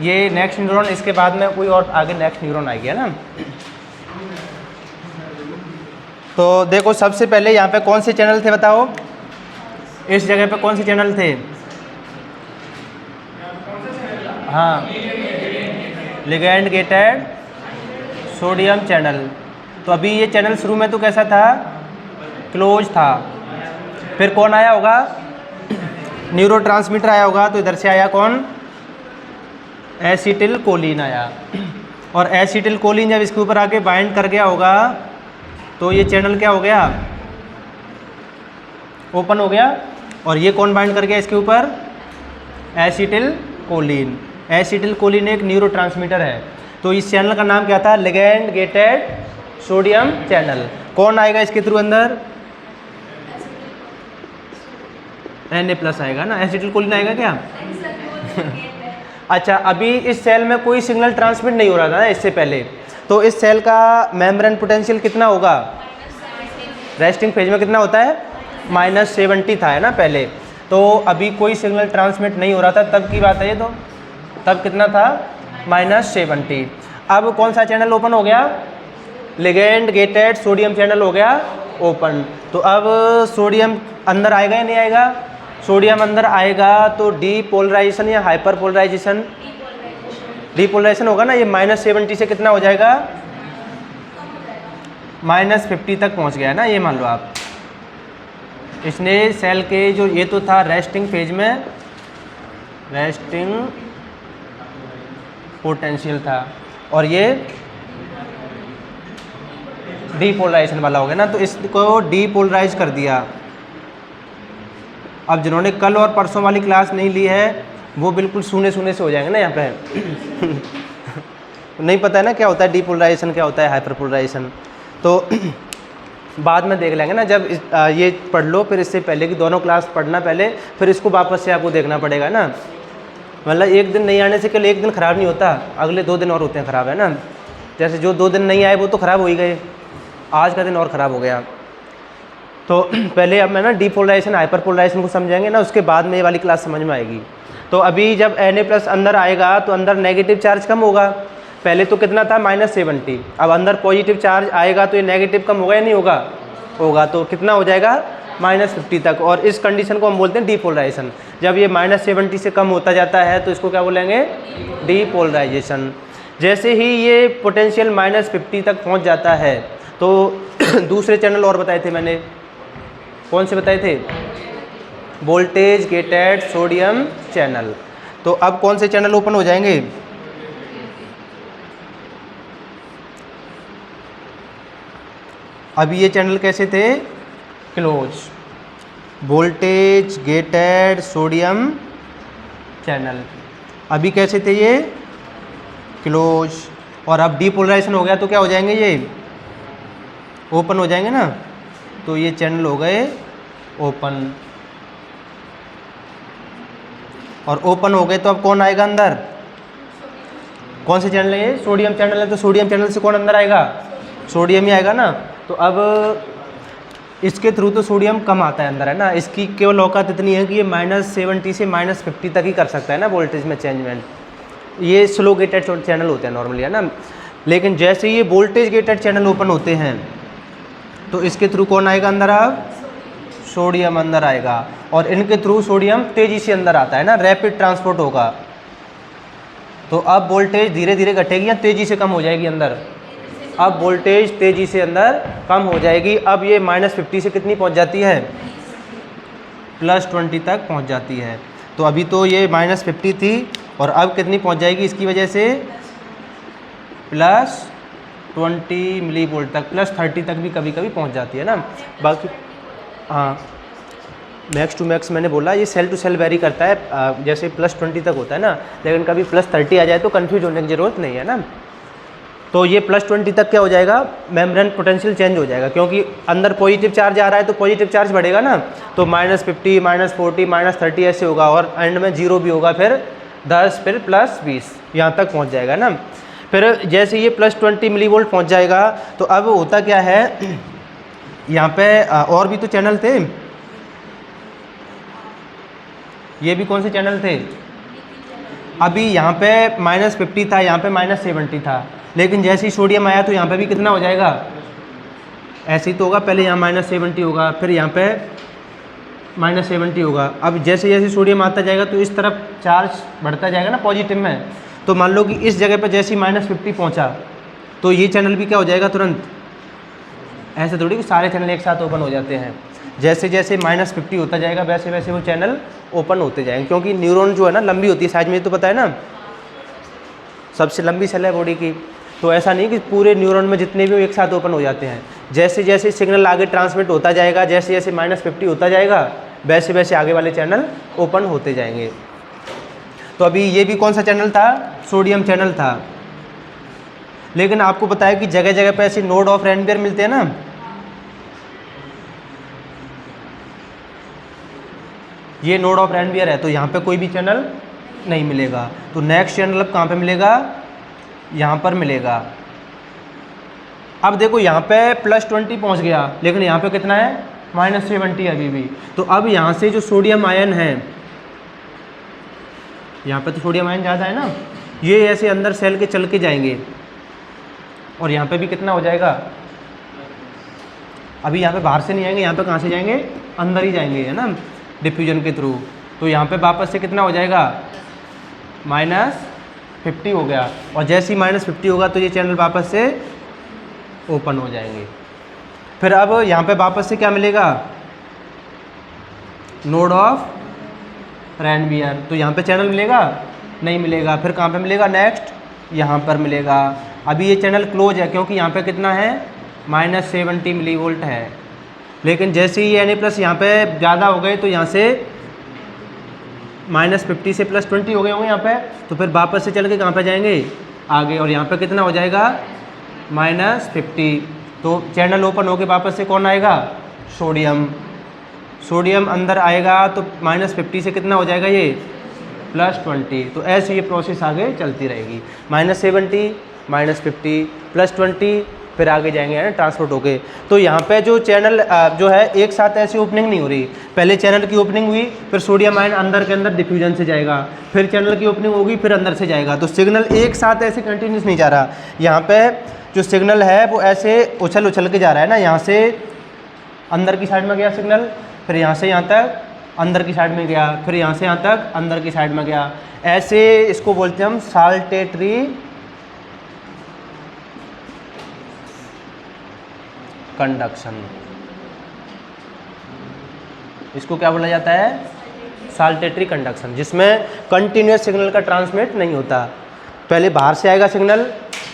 A: ये नेक्स्ट न्यूरॉन, इसके बाद में कोई और आगे नेक्स्ट न्यूरॉन आएगी, है ना। तो देखो सबसे पहले यहाँ पे कौन से चैनल थे बताओ, इस जगह पे कौन से चैनल थे? हाँ, लिगैंड गेटेड सोडियम चैनल। तो अभी ये चैनल शुरू में तो कैसा था? क्लोज था। फिर कौन आया होगा? न्यूरोट्रांसमीटर आया होगा। तो इधर से आया कौन? एसिटिल कोलिन आया। और एसिटिल कोलिन जब इसके ऊपर आके बाइंड कर गया होगा तो ये चैनल क्या हो गया? ओपन हो गया। और ये कौन बाइंड कर गया इसके ऊपर? Acetylcholine. एसिटिल कोलिन एक न्यूरोट्रांसमीटर है। तो इस चैनल का नाम क्या था? Ligand gated sodium channel. कौन आएगा इसके थ्रू अंदर? Na+ आएगा ना, एसिटिल कोलिन आएगा क्या? अच्छा, अभी इस सेल में कोई सिग्नल ट्रांसमिट नहीं हो रहा था ना इससे पहले, तो इस सेल का मेम्ब्रेन पोटेंशियल कितना होगा? रेस्टिंग फेज में कितना होता है? -70 था, है ना पहले। तो अभी कोई सिग्नल ट्रांसमिट नहीं हो रहा था, तब की बात है ये। तो तब कितना था? -70। अब कौन सा चैनल ओपन हो गया? लिगैंड गेटेड सोडियम चैनल हो गया ओपन। तो अब सोडियम अंदर आएगा या नहीं आएगा? सोडियम अंदर आएगा तो डीपोलराइजेशन या हाइपरपोलराइजेशन? डीपोलराइजेशन होगा ना। ये -70 से कितना हो जाएगा? -50 तक पहुंच गया है ना, ये मान लो आप। इसने सेल के जो ये तो था रेस्टिंग फेज में, रेस्टिंग पोटेंशियल था, और ये डीपोलराइजेशन वाला हो गया ना। तो इसको डीपोलराइज कर दिया। अब जिन्होंने कल और परसों वाली क्लास नहीं ली है वो बिल्कुल सूने सूने से हो जाएंगे ना यहाँ पे। नहीं पता है ना क्या होता है डीपोलराइजेशन, क्या होता है हाइपरपोलराइजेशन। तो बाद में देख लेंगे ना, जब ये पढ़ लो, फिर इससे पहले की दोनों क्लास पढ़ना पहले, फिर इसको वापस से आपको देखना पड़ेगा ना। मतलब एक दिन नहीं आने से केवल एक दिन ख़राब नहीं होता, अगले 2 दिन और होते हैं ख़राब, है ना। जैसे जो 2 दिन नहीं आए वो तो ख़राब हो ही गए, आज का दिन और ख़राब हो गया। तो पहले अब मैं ना डीपोलराइजेशन हाइपरपोलराइजेशन को समझेंगे ना, उसके बाद में ये वाली क्लास समझ में आएगी। तो अभी जब Na+ अंदर आएगा तो अंदर नेगेटिव चार्ज कम होगा। पहले तो कितना था? -70। अब अंदर पॉजिटिव चार्ज आएगा तो ये नेगेटिव कम होगा या नहीं होगा? होगा। तो कितना हो जाएगा? -50 तक। और इस कंडीशन को हम बोलते हैं डीपोलराइजेशन। जब ये -70 से कम होता जाता है तो इसको क्या बोलेंगे? डीपोलराइजेशन। जैसे ही ये पोटेंशियल -50 तक पहुंच जाता है तो दूसरे चैनल और बताए थे मैंने, कौन से बताए थे? Voltage gated sodium channel. तो अब कौन से चैनल ओपन हो जाएंगे? अभी ये चैनल कैसे थे? Close. Voltage gated sodium channel. अभी कैसे थे ये? क्लोज। और अब डीपोलराइजेशन हो गया तो क्या हो जाएंगे? ये ओपन हो जाएंगे ना। तो ये चैनल हो गए ओपन। और ओपन हो गए तो अब कौन आएगा अंदर? कौन से चैनल है ये? सोडियम चैनल है, तो सोडियम चैनल से कौन अंदर आएगा? सोडियम ही आएगा ना। तो अब इसके थ्रू तो सोडियम कम आता है अंदर, है ना। इसकी केवल औकात इतनी है कि ये -70 से -50 तक ही कर सकता है ना वोल्टेज में चेंजमेंट। ये स्लो गेटेड चैनल होते हैं नॉर्मली, है ना। लेकिन जैसे ये वोल्टेज गेटेड चैनल ओपन होते हैं तो इसके थ्रू कौन आएगा अंदर? अब सोडियम अंदर आएगा, और इनके थ्रू सोडियम तेज़ी से अंदर आता है ना, रैपिड ट्रांसपोर्ट होगा। तो अब वोल्टेज धीरे धीरे घटेगी या तेज़ी से कम हो जाएगी अंदर? अब वोल्टेज तेज़ी से अंदर कम हो जाएगी। अब ये -50 से कितनी पहुंच जाती है? +20 तक पहुंच जाती है। तो अभी तो ये -50 थी और अब कितनी पहुंच जाएगी इसकी वजह से? +20 मिली वोल्ट तक, +30 तक भी कभी कभी पहुंच जाती है ना। बाकी हाँ, मैक्स टू मैक्स मैंने बोला ये सेल टू सेल वेरी करता है, जैसे +20 तक होता है ना, लेकिन कभी +30 आ जाए तो कन्फ्यूज होने की ज़रूरत नहीं है ना। तो ये +20 तक क्या हो जाएगा? मेम्ब्रेन पोटेंशियल चेंज हो जाएगा, क्योंकि अंदर पॉजिटिव चार्ज आ रहा है तो पॉजिटिव चार्ज बढ़ेगा ना। तो -50, -40, -30 ऐसे होगा, और एंड में 0 भी होगा, फिर 10, फिर +20 यहाँ तक पहुँच जाएगा ना। फिर जैसे ये +20 मिली वोल्ट पहुँच जाएगा तो अब होता क्या है, यहाँ पे और भी तो चैनल थे। ये भी कौन से चैनल थे? अभी यहाँ पे -50 था, यहाँ पे -70 था, लेकिन जैसे ही सोडियम आया तो यहाँ पे भी कितना हो जाएगा? ऐसे ही तो होगा, पहले यहाँ -70 होगा, फिर यहाँ पे -70 होगा। अब जैसे जैसे सोडियम आता जाएगा तो इस तरफ चार्ज बढ़ता जाएगा ना पॉजिटिव में। तो मान लो कि इस जगह पे जैसे ही -50 पहुँचा तो ये चैनल भी क्या हो जाएगा तुरंत? ऐसे थोड़ी कि सारे चैनल एक साथ ओपन हो जाते हैं। जैसे जैसे -50 होता जाएगा वैसे वैसे वो चैनल ओपन होते जाएंगे, क्योंकि न्यूरॉन जो है ना लंबी होती है साइज में, तो पता है ना सबसे लंबी सेल है बॉडी की। तो ऐसा नहीं कि पूरे न्यूरॉन में जितने भी वो एक साथ ओपन हो जाते हैं। जैसे जैसे सिग्नल आगे ट्रांसमिट होता जाएगा, जैसे जैसे -50 होता जाएगा वैसे वैसे आगे वाले चैनल ओपन होते जाएंगे। तो अभी ये भी कौन सा चैनल था? सोडियम चैनल था। लेकिन आपको पता है कि जगह जगह पे ऐसे नोड ऑफ रेनबियर मिलते हैं ना। ये नोड ऑफ रेनबियर है, तो यहाँ पे कोई भी चैनल नहीं मिलेगा। तो नेक्स्ट चैनल अब कहाँ पे मिलेगा? यहाँ पर मिलेगा। अब देखो यहाँ पे +20 पहुँच गया, लेकिन यहाँ पे कितना है? -70 अभी भी। तो अब यहाँ से जो सोडियम आयन है, यहाँ पे तो सोडियम आयन ज़्यादा है ना, ये ऐसे अंदर सेल के चल के जाएंगे, और यहाँ पे भी कितना हो जाएगा? अभी यहाँ पे बाहर से नहीं आएंगे, यहाँ पे कहाँ से जाएंगे? अंदर ही जाएंगे, है ना, डिफ्यूजन के थ्रू। तो यहाँ पे वापस से कितना हो जाएगा? -50 हो गया, और जैसे ही -50 होगा तो ये चैनल वापस से ओपन हो जाएंगे। फिर अब यहाँ पे वापस से क्या मिलेगा? Node of Ranvier. तो यहाँ पे चैनल मिलेगा? नहीं मिलेगा। फिर कहाँ पे मिलेगा? नेक्स्ट यहाँ पर मिलेगा। अभी ये चैनल क्लोज है, क्योंकि यहाँ पे कितना है? -70 मिली वोल्ट है। लेकिन जैसे ही Na+ यहाँ पे ज़्यादा हो गए तो यहाँ से -50 से +20 हो गए होंगे यहाँ पे, तो फिर वापस से चल के कहाँ पे जाएंगे? आगे, और यहाँ पे कितना हो जाएगा? -50। तो चैनल ओपन होके वापस से कौन आएगा? सोडियम। सोडियम अंदर आएगा तो -50 से कितना हो जाएगा? ये +20। तो ऐसे ये प्रोसेस आगे चलती रहेगी, -70, -50, +20, फिर आगे जाएंगे ना ट्रांसपोर्ट होके। तो यहाँ पे जो चैनल जो है एक साथ ऐसी ओपनिंग नहीं हो रही। पहले चैनल की ओपनिंग हुई, फिर सोडियम आयन अंदर के अंदर डिफ्यूजन से जाएगा, फिर चैनल की ओपनिंग होगी, फिर अंदर से जाएगा। तो सिग्नल एक साथ ऐसे कंटिन्यूस नहीं जा रहा। यहाँ पे जो सिग्नल है वो ऐसे उछल उछल के जा रहा है ना। यहाँ से अंदर की साइड में गया सिग्नल, फिर यहाँ से यहाँ तक अंदर की साइड में गया, फिर यहाँ से यहाँ तक अंदर की साइड में गया। ऐसे इसको बोलते हैं हम साल्टेटरी कंडक्शन। इसको क्या बोला जाता है? साल्टेटरी कंडक्शन, जिसमें कंटिन्यूस सिग्नल का ट्रांसमिट नहीं होता। पहले बाहर से आएगा सिग्नल,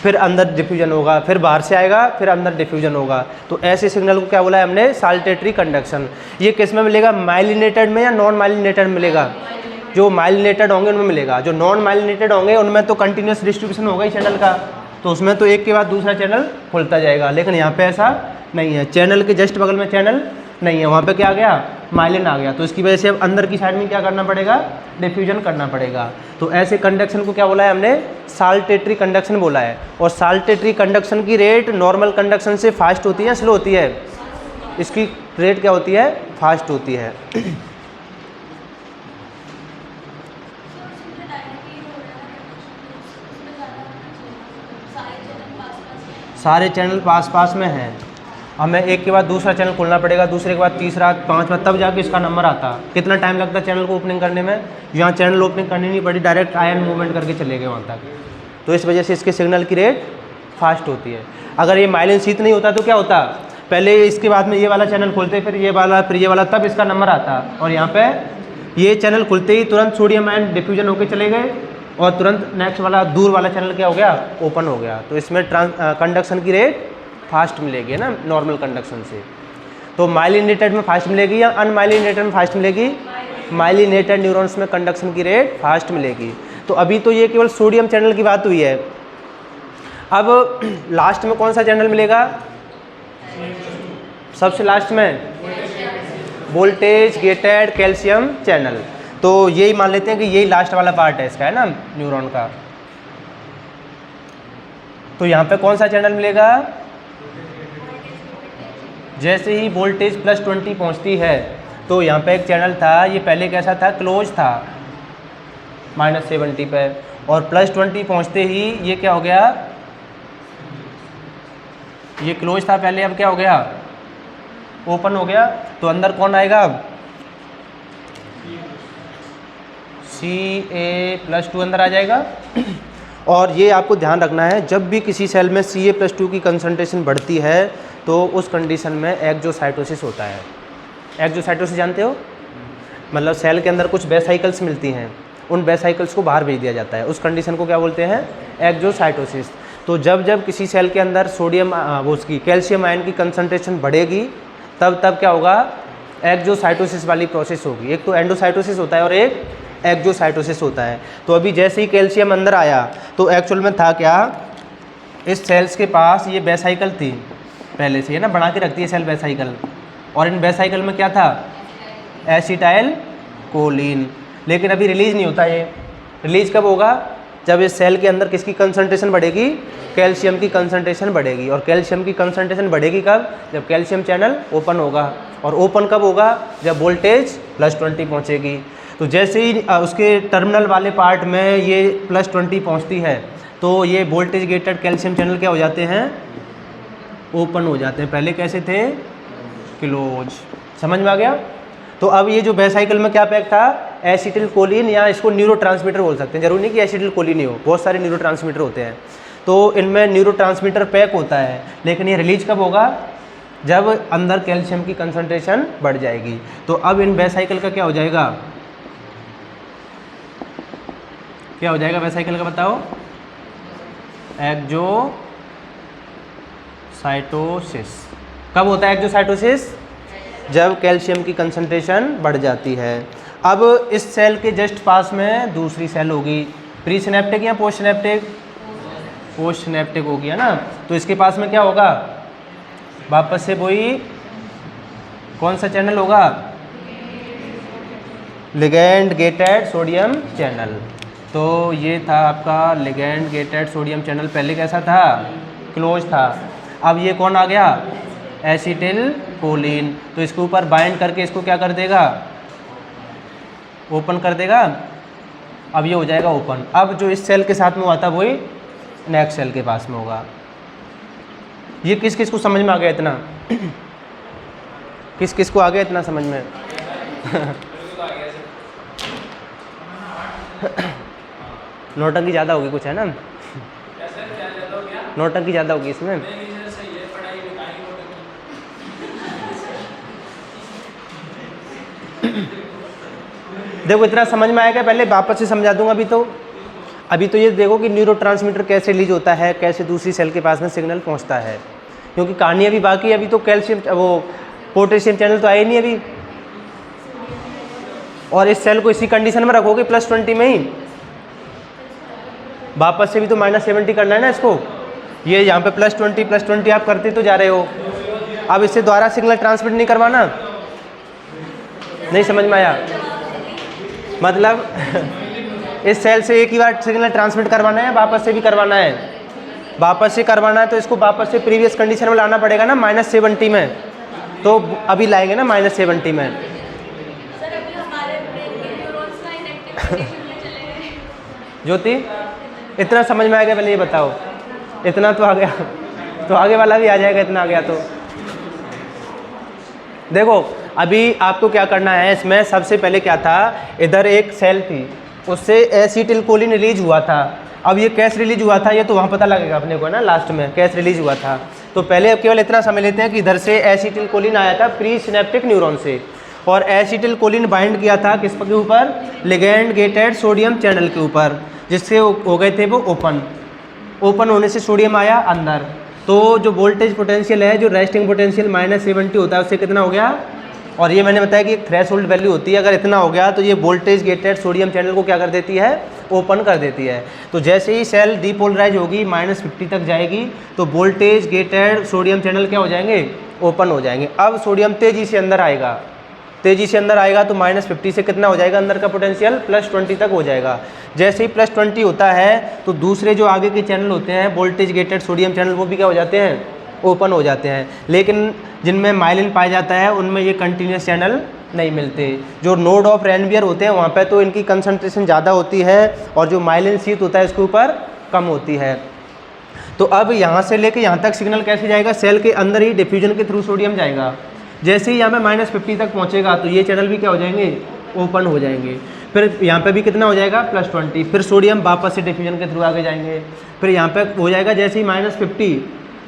A: फिर अंदर डिफ्यूजन होगा, फिर बाहर से आएगा, फिर अंदर डिफ्यूजन होगा। तो ऐसे सिग्नल को क्या बोला है हमने? Saltatory conduction. ये किस में मिलेगा? माइलिनेटेड में या नॉन माइलिनेटेड मिलेगा? जो माइलिनेटेड होंगे उनमें मिलेगा। जो नॉन माइलिनेटेड होंगे उनमें तो कंटिन्यूस डिस्ट्रीब्यूशन होगा ही चैनल का, तो उसमें तो एक के बाद दूसरा चैनल खुलता जाएगा। लेकिन यहाँ पे ऐसा नहीं है। चैनल के जस्ट बगल में चैनल नहीं है, वहाँ पे क्या आ गया, माइलिन आ गया। तो इसकी वजह से अब अंदर की साइड में क्या करना पड़ेगा, डिफ्यूजन करना पड़ेगा। तो ऐसे कंडक्शन को क्या बोला है हमने, साल्टेटरी कंडक्शन बोला है। और साल्टेटरी कंडक्शन की रेट नॉर्मल कंडक्शन से फास्ट होती है, स्लो होती है, इसकी रेट क्या होती है, फास्ट होती है। सारे चैनल पास पास में हैं, हमें एक के बाद दूसरा चैनल खोलना पड़ेगा, दूसरे के बाद तीसरा, पांचवा, तब जाके इसका नंबर आता। कितना टाइम लगता है चैनल को ओपनिंग करने में, यहाँ चैनल ओपनिंग करनी नहीं पड़ी, डायरेक्ट आयन मूवमेंट करके चले गए वहाँ तक। तो इस वजह से इसके सिग्नल की रेट फास्ट होती है। अगर ये माइलिन शीथ नहीं होता तो क्या होता, पहले इसके बाद में ये वाला चैनल खोलते, फिर ये वाला, तब इसका नंबर आता। और यहाँ पे ये चैनल खुलते ही तुरंत सोडियम आयन डिफ्यूजन होकर चले गए और तुरंत नेक्स्ट वाला दूर वाला चैनल क्या हो गया, ओपन हो गया। तो इसमें कंडक्शन की रेट फास्ट मिलेगी ना नॉर्मल कंडक्शन से। तो माइलिनेटेड में फास्ट मिलेगी या अनमाइलिनेटेड में फास्ट मिलेगी, माइलिनेटेड न्यूरॉन्स में कंडक्शन की रेट फास्ट मिलेगी। तो अभी तो ये केवल सोडियम चैनल की बात हुई है। अब लास्ट में कौन सा चैनल मिलेगा, सबसे लास्ट में वोल्टेज गेटेड कैल्शियम चैनल। तो यही मान लेते हैं कि यही लास्ट वाला पार्ट है इसका, है ना, न्यूरॉन का। तो यहाँ पे कौन सा चैनल मिलेगा, जैसे ही वोल्टेज +20 पहुँचती है तो यहाँ पे एक चैनल था, ये पहले कैसा था, क्लोज था -70 पे, और +20 पहुँचते ही ये क्या हो गया, ये क्लोज था पहले, अब क्या हो गया, ओपन हो गया। तो अंदर कौन आएगा, Ca+2 अंदर आ जाएगा। और ये आपको ध्यान रखना है, जब भी किसी सेल में Ca+2 की कंसंट्रेशन बढ़ती है तो उस कंडीशन में एक्जोसाइटोसिस होता है। एक्जोसाइटोसिस जानते हो, मतलब सेल के अंदर कुछ वेसाइकल्स मिलती हैं, उन वेसाइकल्स को बाहर भेज दिया जाता है, उस कंडीशन को क्या बोलते हैं, एक्जोसाइटोसिस। तो जब जब किसी सेल के अंदर सोडियम वो उसकी कैल्शियम आयन की कंसंट्रेशन बढ़ेगी तब क्या होगा, एक्जोसाइटोसिस वाली प्रोसेस होगी। एक तो एंडोसाइटोसिस होता है और एक एक्जोसाइटोसिस होता है। तो अभी जैसे ही कैल्शियम अंदर आया तो एक्चुअल में था क्या, इस सेल्स के पास ये वेसाइकल थी पहले से, है ना, बना के रखती है सेल वेसाइकल, और इन वेसाइकल में क्या था, एसिटाइल कोलिन। लेकिन अभी रिलीज़ नहीं होता, ये रिलीज़ कब होगा, जब इस सेल के अंदर किसकी कंसंट्रेशन बढ़ेगी, कैल्शियम की कंसंट्रेशन बढ़ेगी। और कैल्शियम की कंसंट्रेशन बढ़ेगी कब, जब कैल्शियम चैनल ओपन होगा। और ओपन कब होगा, जब वोल्टेज +20 पहुँचेगी। तो जैसे ही उसके टर्मिनल वाले पार्ट में ये +20 पहुँचती है तो ये वोल्टेज गेटेड कैल्शियम चैनल क्या हो जाते हैं, ओपन हो जाते हैं। पहले कैसे थे, क्लोज। समझ में आ गया। तो अब ये जो वेसाइकल में क्या पैक था, एसिटिल कोलिन, या इसको न्यूरोट्रांसमीटर बोल सकते हैं, जरूरी नहीं कि एसिटिल कोलिन ही हो, बहुत सारे न्यूरोट्रांसमीटर होते हैं। तो इनमें न्यूरोट्रांसमीटर पैक होता है, लेकिन ये रिलीज कब होगा, जब अंदर कैल्शियम की कंसंट्रेशन बढ़ जाएगी। तो अब इन वेसाइकल का क्या हो जाएगा, क्या हो जाएगा वेसाइकल का, बताओ, एक्जोसाइटोसिस। कब होता है एक्जोसाइटोसिस, जब कैल्शियम की कंसंट्रेशन बढ़ जाती है। अब इस सेल के जस्ट पास में दूसरी सेल होगी, प्री सिनेप्टिक या पोस्ट सिनेप्टिक, पोस्ट सिनेप्टिक होगी, है ना। तो इसके पास में क्या होगा, वापस से वही कौन सा चैनल होगा, लिगैंड गेटेड सोडियम चैनल। तो ये था आपका लिगैंड गेटेड सोडियम चैनल, पहले कैसा था, क्लोज था। अब ये कौन आ गया, एसिटिल कोलिन। तो इसके ऊपर बाइंड करके इसको क्या कर देगा, ओपन कर देगा। अब ये हो जाएगा ओपन। अब जो इस सेल के साथ में हुआ था वही नेक्स्ट सेल के पास में होगा। ये किस किस को समझ में आ गया इतना, किस किस को आ गया इतना समझ में नौटंकी ज़्यादा होगी कुछ, है ना, नौटंकी ज़्यादा होगी इसमें। देखो इतना समझ में आएगा, पहले वापस से समझा दूंगा। अभी तो ये देखो कि न्यूरोट्रांसमीटर कैसे रिलीज होता है, कैसे दूसरी सेल के पास में सिग्नल पहुंचता है, क्योंकि कहानी अभी बाकी है। अभी तो कैल्शियम वो पोटेशियम चैनल तो आए नहीं अभी, और इस सेल को इसी कंडीशन में रखोगे +20 में ही, वापस से भी तो -70 करना है ना इसको। ये यहाँ पे +20 आप करते तो जा रहे हो, अब इससे दोबारा सिग्नल ट्रांसमिट नहीं करवाना, नहीं समझ में आया? मतलब इस सेल से एक ही बार सिग्नल ट्रांसमिट करवाना है, वापस से भी करवाना है। वापस से करवाना है तो इसको वापस से प्रीवियस कंडीशन में लाना पड़ेगा ना, -70 में। तो अभी लाएंगे ना -70 में।
B: सर अभी हमारे ब्रेन के न्यूरॉन्स का इनएक्टिव कंडीशन में चले गए।
A: ज्योति, इतना समझ में आ गया? पहले ये बताओ, इतना तो आ गया, तो आगे वाला भी आ जाएगा, इतना आ गया तो। देखो अभी आपको क्या करना है, इसमें सबसे पहले क्या था, इधर एक सेल थी, उससे एसिटिलकोलिन रिलीज हुआ था। अब ये कैसे रिलीज हुआ था ये तो वहाँ पता लगेगा अपने को ना, लास्ट में कैसे रिलीज हुआ था। तो पहले अब केवल इतना समझ लेते हैं कि इधर से एसिटिलकोलिन आया था प्री सिनेप्टिक न्यूरॉन से, और एसिटिलकोलिन बाइंड किया था किस के ऊपर, लिगैंड गेटेड सोडियम चैनल के ऊपर, जिससे हो गए थे वो ओपन। ओपन होने से सोडियम आया अंदर, तो जो वोल्टेज पोटेंशियल है, जो रेस्टिंग पोटेंशियल -70 होता है, उससे कितना हो गया, और ये मैंने बताया कि एक थ्रेशोल्ड वैल्यू होती है, अगर इतना हो गया तो ये वोल्टेज गेटेड सोडियम चैनल को क्या कर देती है, ओपन कर देती है। तो जैसे ही सेल डीपोलराइज होगी, -50 तक जाएगी, तो वोल्टेज गेटेड सोडियम चैनल क्या हो जाएंगे, ओपन हो जाएंगे। अब सोडियम तेज़ी से अंदर आएगा, तेज़ी से अंदर आएगा तो -50 से कितना हो जाएगा अंदर का पोटेंशियल, +20 तक हो जाएगा। जैसे ही +20 होता है तो दूसरे जो आगे के चैनल होते हैं वोल्टेज गेटेड सोडियम चैनल, वो भी क्या हो जाते हैं, ओपन हो जाते हैं। लेकिन जिनमें माइलिन पाया जाता है उनमें ये कंटिन्यूस चैनल नहीं मिलते। जो नोड ऑफ रेनबियर होते हैं वहाँ पे तो इनकी कंसंट्रेशन ज़्यादा होती है, और जो माइलिन शीट होता है इसके ऊपर कम होती है। तो अब यहाँ से लेके यहाँ तक सिग्नल कैसे जाएगा, सेल के अंदर ही डिफ्यूजन के थ्रू सोडियम जाएगा। जैसे ही यहाँ पे -50 तक पहुँचेगा तो ये चैनल भी क्या हो जाएंगे, ओपन हो जाएंगे। फिर यहाँ पे भी कितना हो जाएगा, +20। फिर सोडियम वापस से डिफ्यूजन के थ्रू आगे जाएंगे। फिर यहाँ पे हो जाएगा जैसे ही -50,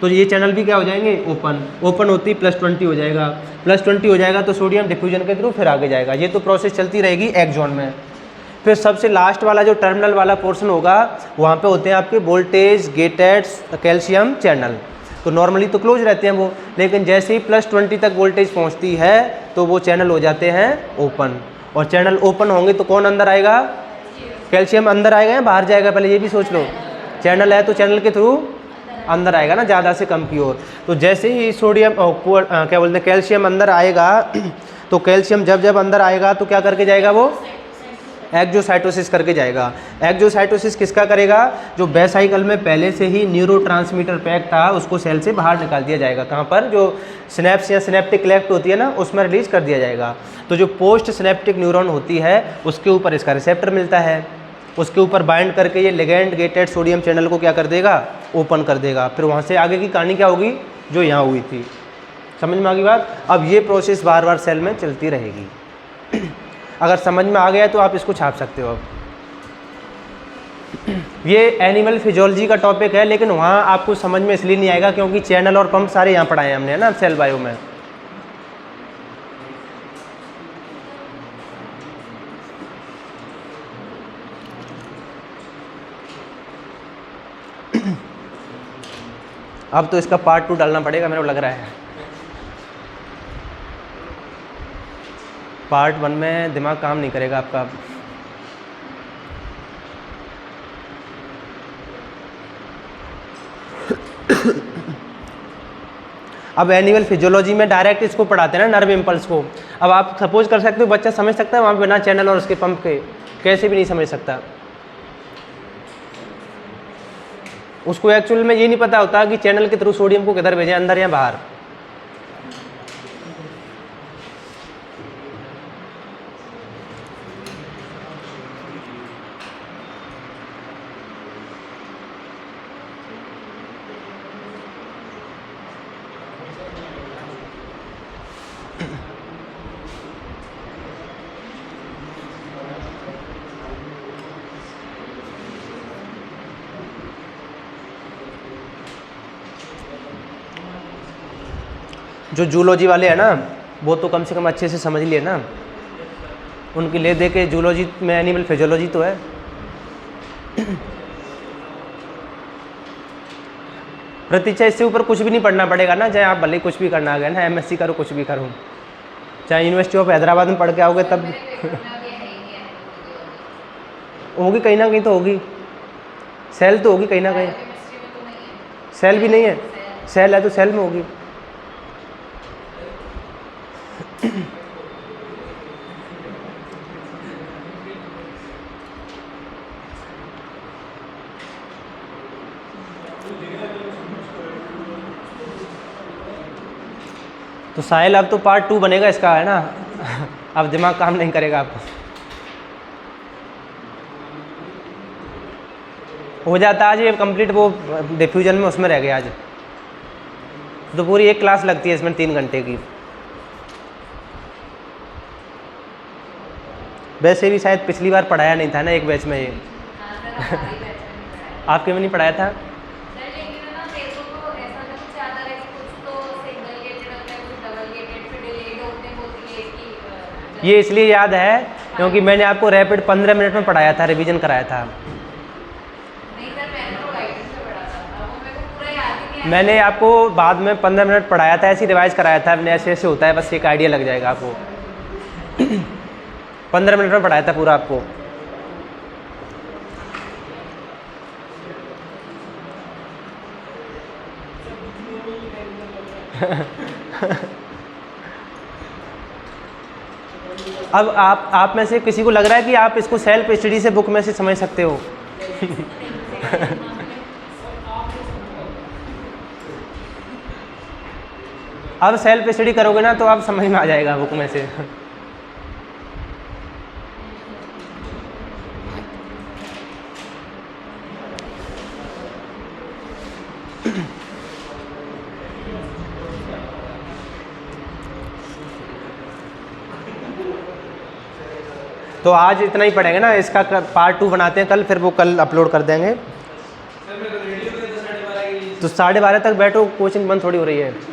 A: तो ये चैनल भी क्या हो जाएंगे, ओपन। ओपन होती ही +20 हो जाएगा, +20 हो जाएगा तो सोडियम डिफ्यूजन के थ्रू फिर आगे जाएगा। ये तो प्रोसेस चलती रहेगी एक जोन में। फिर सबसे लास्ट वाला जो टर्मिनल वाला पोर्शन होगा, वहाँ पे होते हैं आपके वोल्टेज गेटेड कैल्शियम चैनल। तो नॉर्मली तो क्लोज रहते हैं वो, लेकिन जैसे ही +20 तक वोल्टेज पहुँचती है तो वो चैनल हो जाते हैं ओपन। और चैनल ओपन होंगे तो कौन अंदर आएगा, कैल्शियम अंदर आएगा या बाहर जाएगा, पहले ये भी सोच लो। चैनल है तो चैनल के थ्रू अंदर आएगा ना, ज़्यादा से कम की ओर। तो जैसे ही सोडियम क्या बोलते हैं, कैल्शियम अंदर आएगा, तो कैल्शियम जब जब अंदर आएगा तो क्या करके जाएगा, वो एक्जोसाइटोसिस करके जाएगा। एक्जोसाइटोसिस किसका करेगा, जो वेसाइकल में पहले से ही न्यूरोट्रांसमीटर पैक था उसको सेल से बाहर निकाल दिया जाएगा। कहाँ पर, जो सिनेप्स या सिनेप्टिक लेफ्ट होती है ना, उसमें रिलीज कर दिया जाएगा। तो जो पोस्ट सिनेप्टिक न्यूरॉन होती है उसके ऊपर इसका रिसेप्टर मिलता है, उसके ऊपर बाइंड करके ये लिगैंड गेटेड सोडियम चैनल को क्या कर देगा, ओपन कर देगा। फिर वहाँ से आगे की कहानी क्या होगी, जो यहाँ हुई थी। समझ में आ गई बात? अब ये प्रोसेस बार बार सेल में चलती रहेगी। अगर समझ में आ गया तो आप इसको छाप सकते हो। अब ये एनिमल फिजियोलॉजी का टॉपिक है, लेकिन वहाँ आपको समझ में इसलिए नहीं आएगा क्योंकि चैनल और पंप सारे यहाँ पढ़ाए हैं हमने, है ना, सेल बायो में। अब तो इसका पार्ट 2 डालना पड़ेगा, मेरे को लग रहा है। पार्ट 1 में दिमाग काम नहीं करेगा आपका। अब एनिमल फिजियोलॉजी में डायरेक्ट इसको पढ़ाते हैं ना, नर्व इम्पल्स को। अब आप सपोज कर सकते हो बच्चा समझ सकता है वहाँ बिना चैनल और उसके पंप के, कैसे भी नहीं समझ सकता। उसको एक्चुअल में ये नहीं पता होता कि चैनल के थ्रू सोडियम को किधर भेजें, अंदर या बाहर। जो जूलॉजी वाले हैं ना, वो तो कम से कम अच्छे से समझ लिए ना, उनकी ले दे के जूलॉजी में एनिमल फिजियोलॉजी तो है। प्रतीक्षा इससे ऊपर कुछ भी नहीं पढ़ना पड़ेगा ना, चाहे आप भले कुछ भी करना आ गया ना, MSc करो, कुछ भी करो, चाहे यूनिवर्सिटी ऑफ हैदराबाद में पढ़ के आओगे तब होगी, कहीं ना कहीं तो होगी। सेल तो होगी कहीं ना कहीं, सेल भी नहीं है, सेल है तो सेल में होगी। तो साहिल अब तो पार्ट 2 बनेगा इसका, है ना। अब दिमाग काम नहीं करेगा आपको। हो जाता आज ये कंप्लीट, वो डिफ्यूजन में उसमें रह गया आज। तो पूरी एक क्लास लगती है इसमें 3 घंटे की। वैसे भी शायद पिछली बार पढ़ाया नहीं था ना एक बैच में ये। आपके में नहीं पढ़ाया था? ये इसलिए याद है क्योंकि मैंने आपको रैपिड 15 मिनट में पढ़ाया था, रिवीजन कराया था। मैंने आपको बाद में 15 मिनट पढ़ाया था, ऐसे रिवाइज कराया था। मैंने ऐसे होता है, बस एक आइडिया लग जाएगा आपको। 15 मिनट में पढ़ाया था पूरा आपको। अब आप में से किसी को लग रहा है कि आप इसको सेल्फ स्टडी से बुक में से समझ सकते हो? अब सेल्फ स्टडी करोगे ना तो आप समझ में आ जाएगा बुक में से। तो आज इतना ही पढ़ेंगे ना, इसका पार्ट 2 बनाते हैं कल, फिर वो कल अपलोड कर देंगे। तो 12:30 तक बैठो, कोचिंग बंद थोड़ी हो रही है।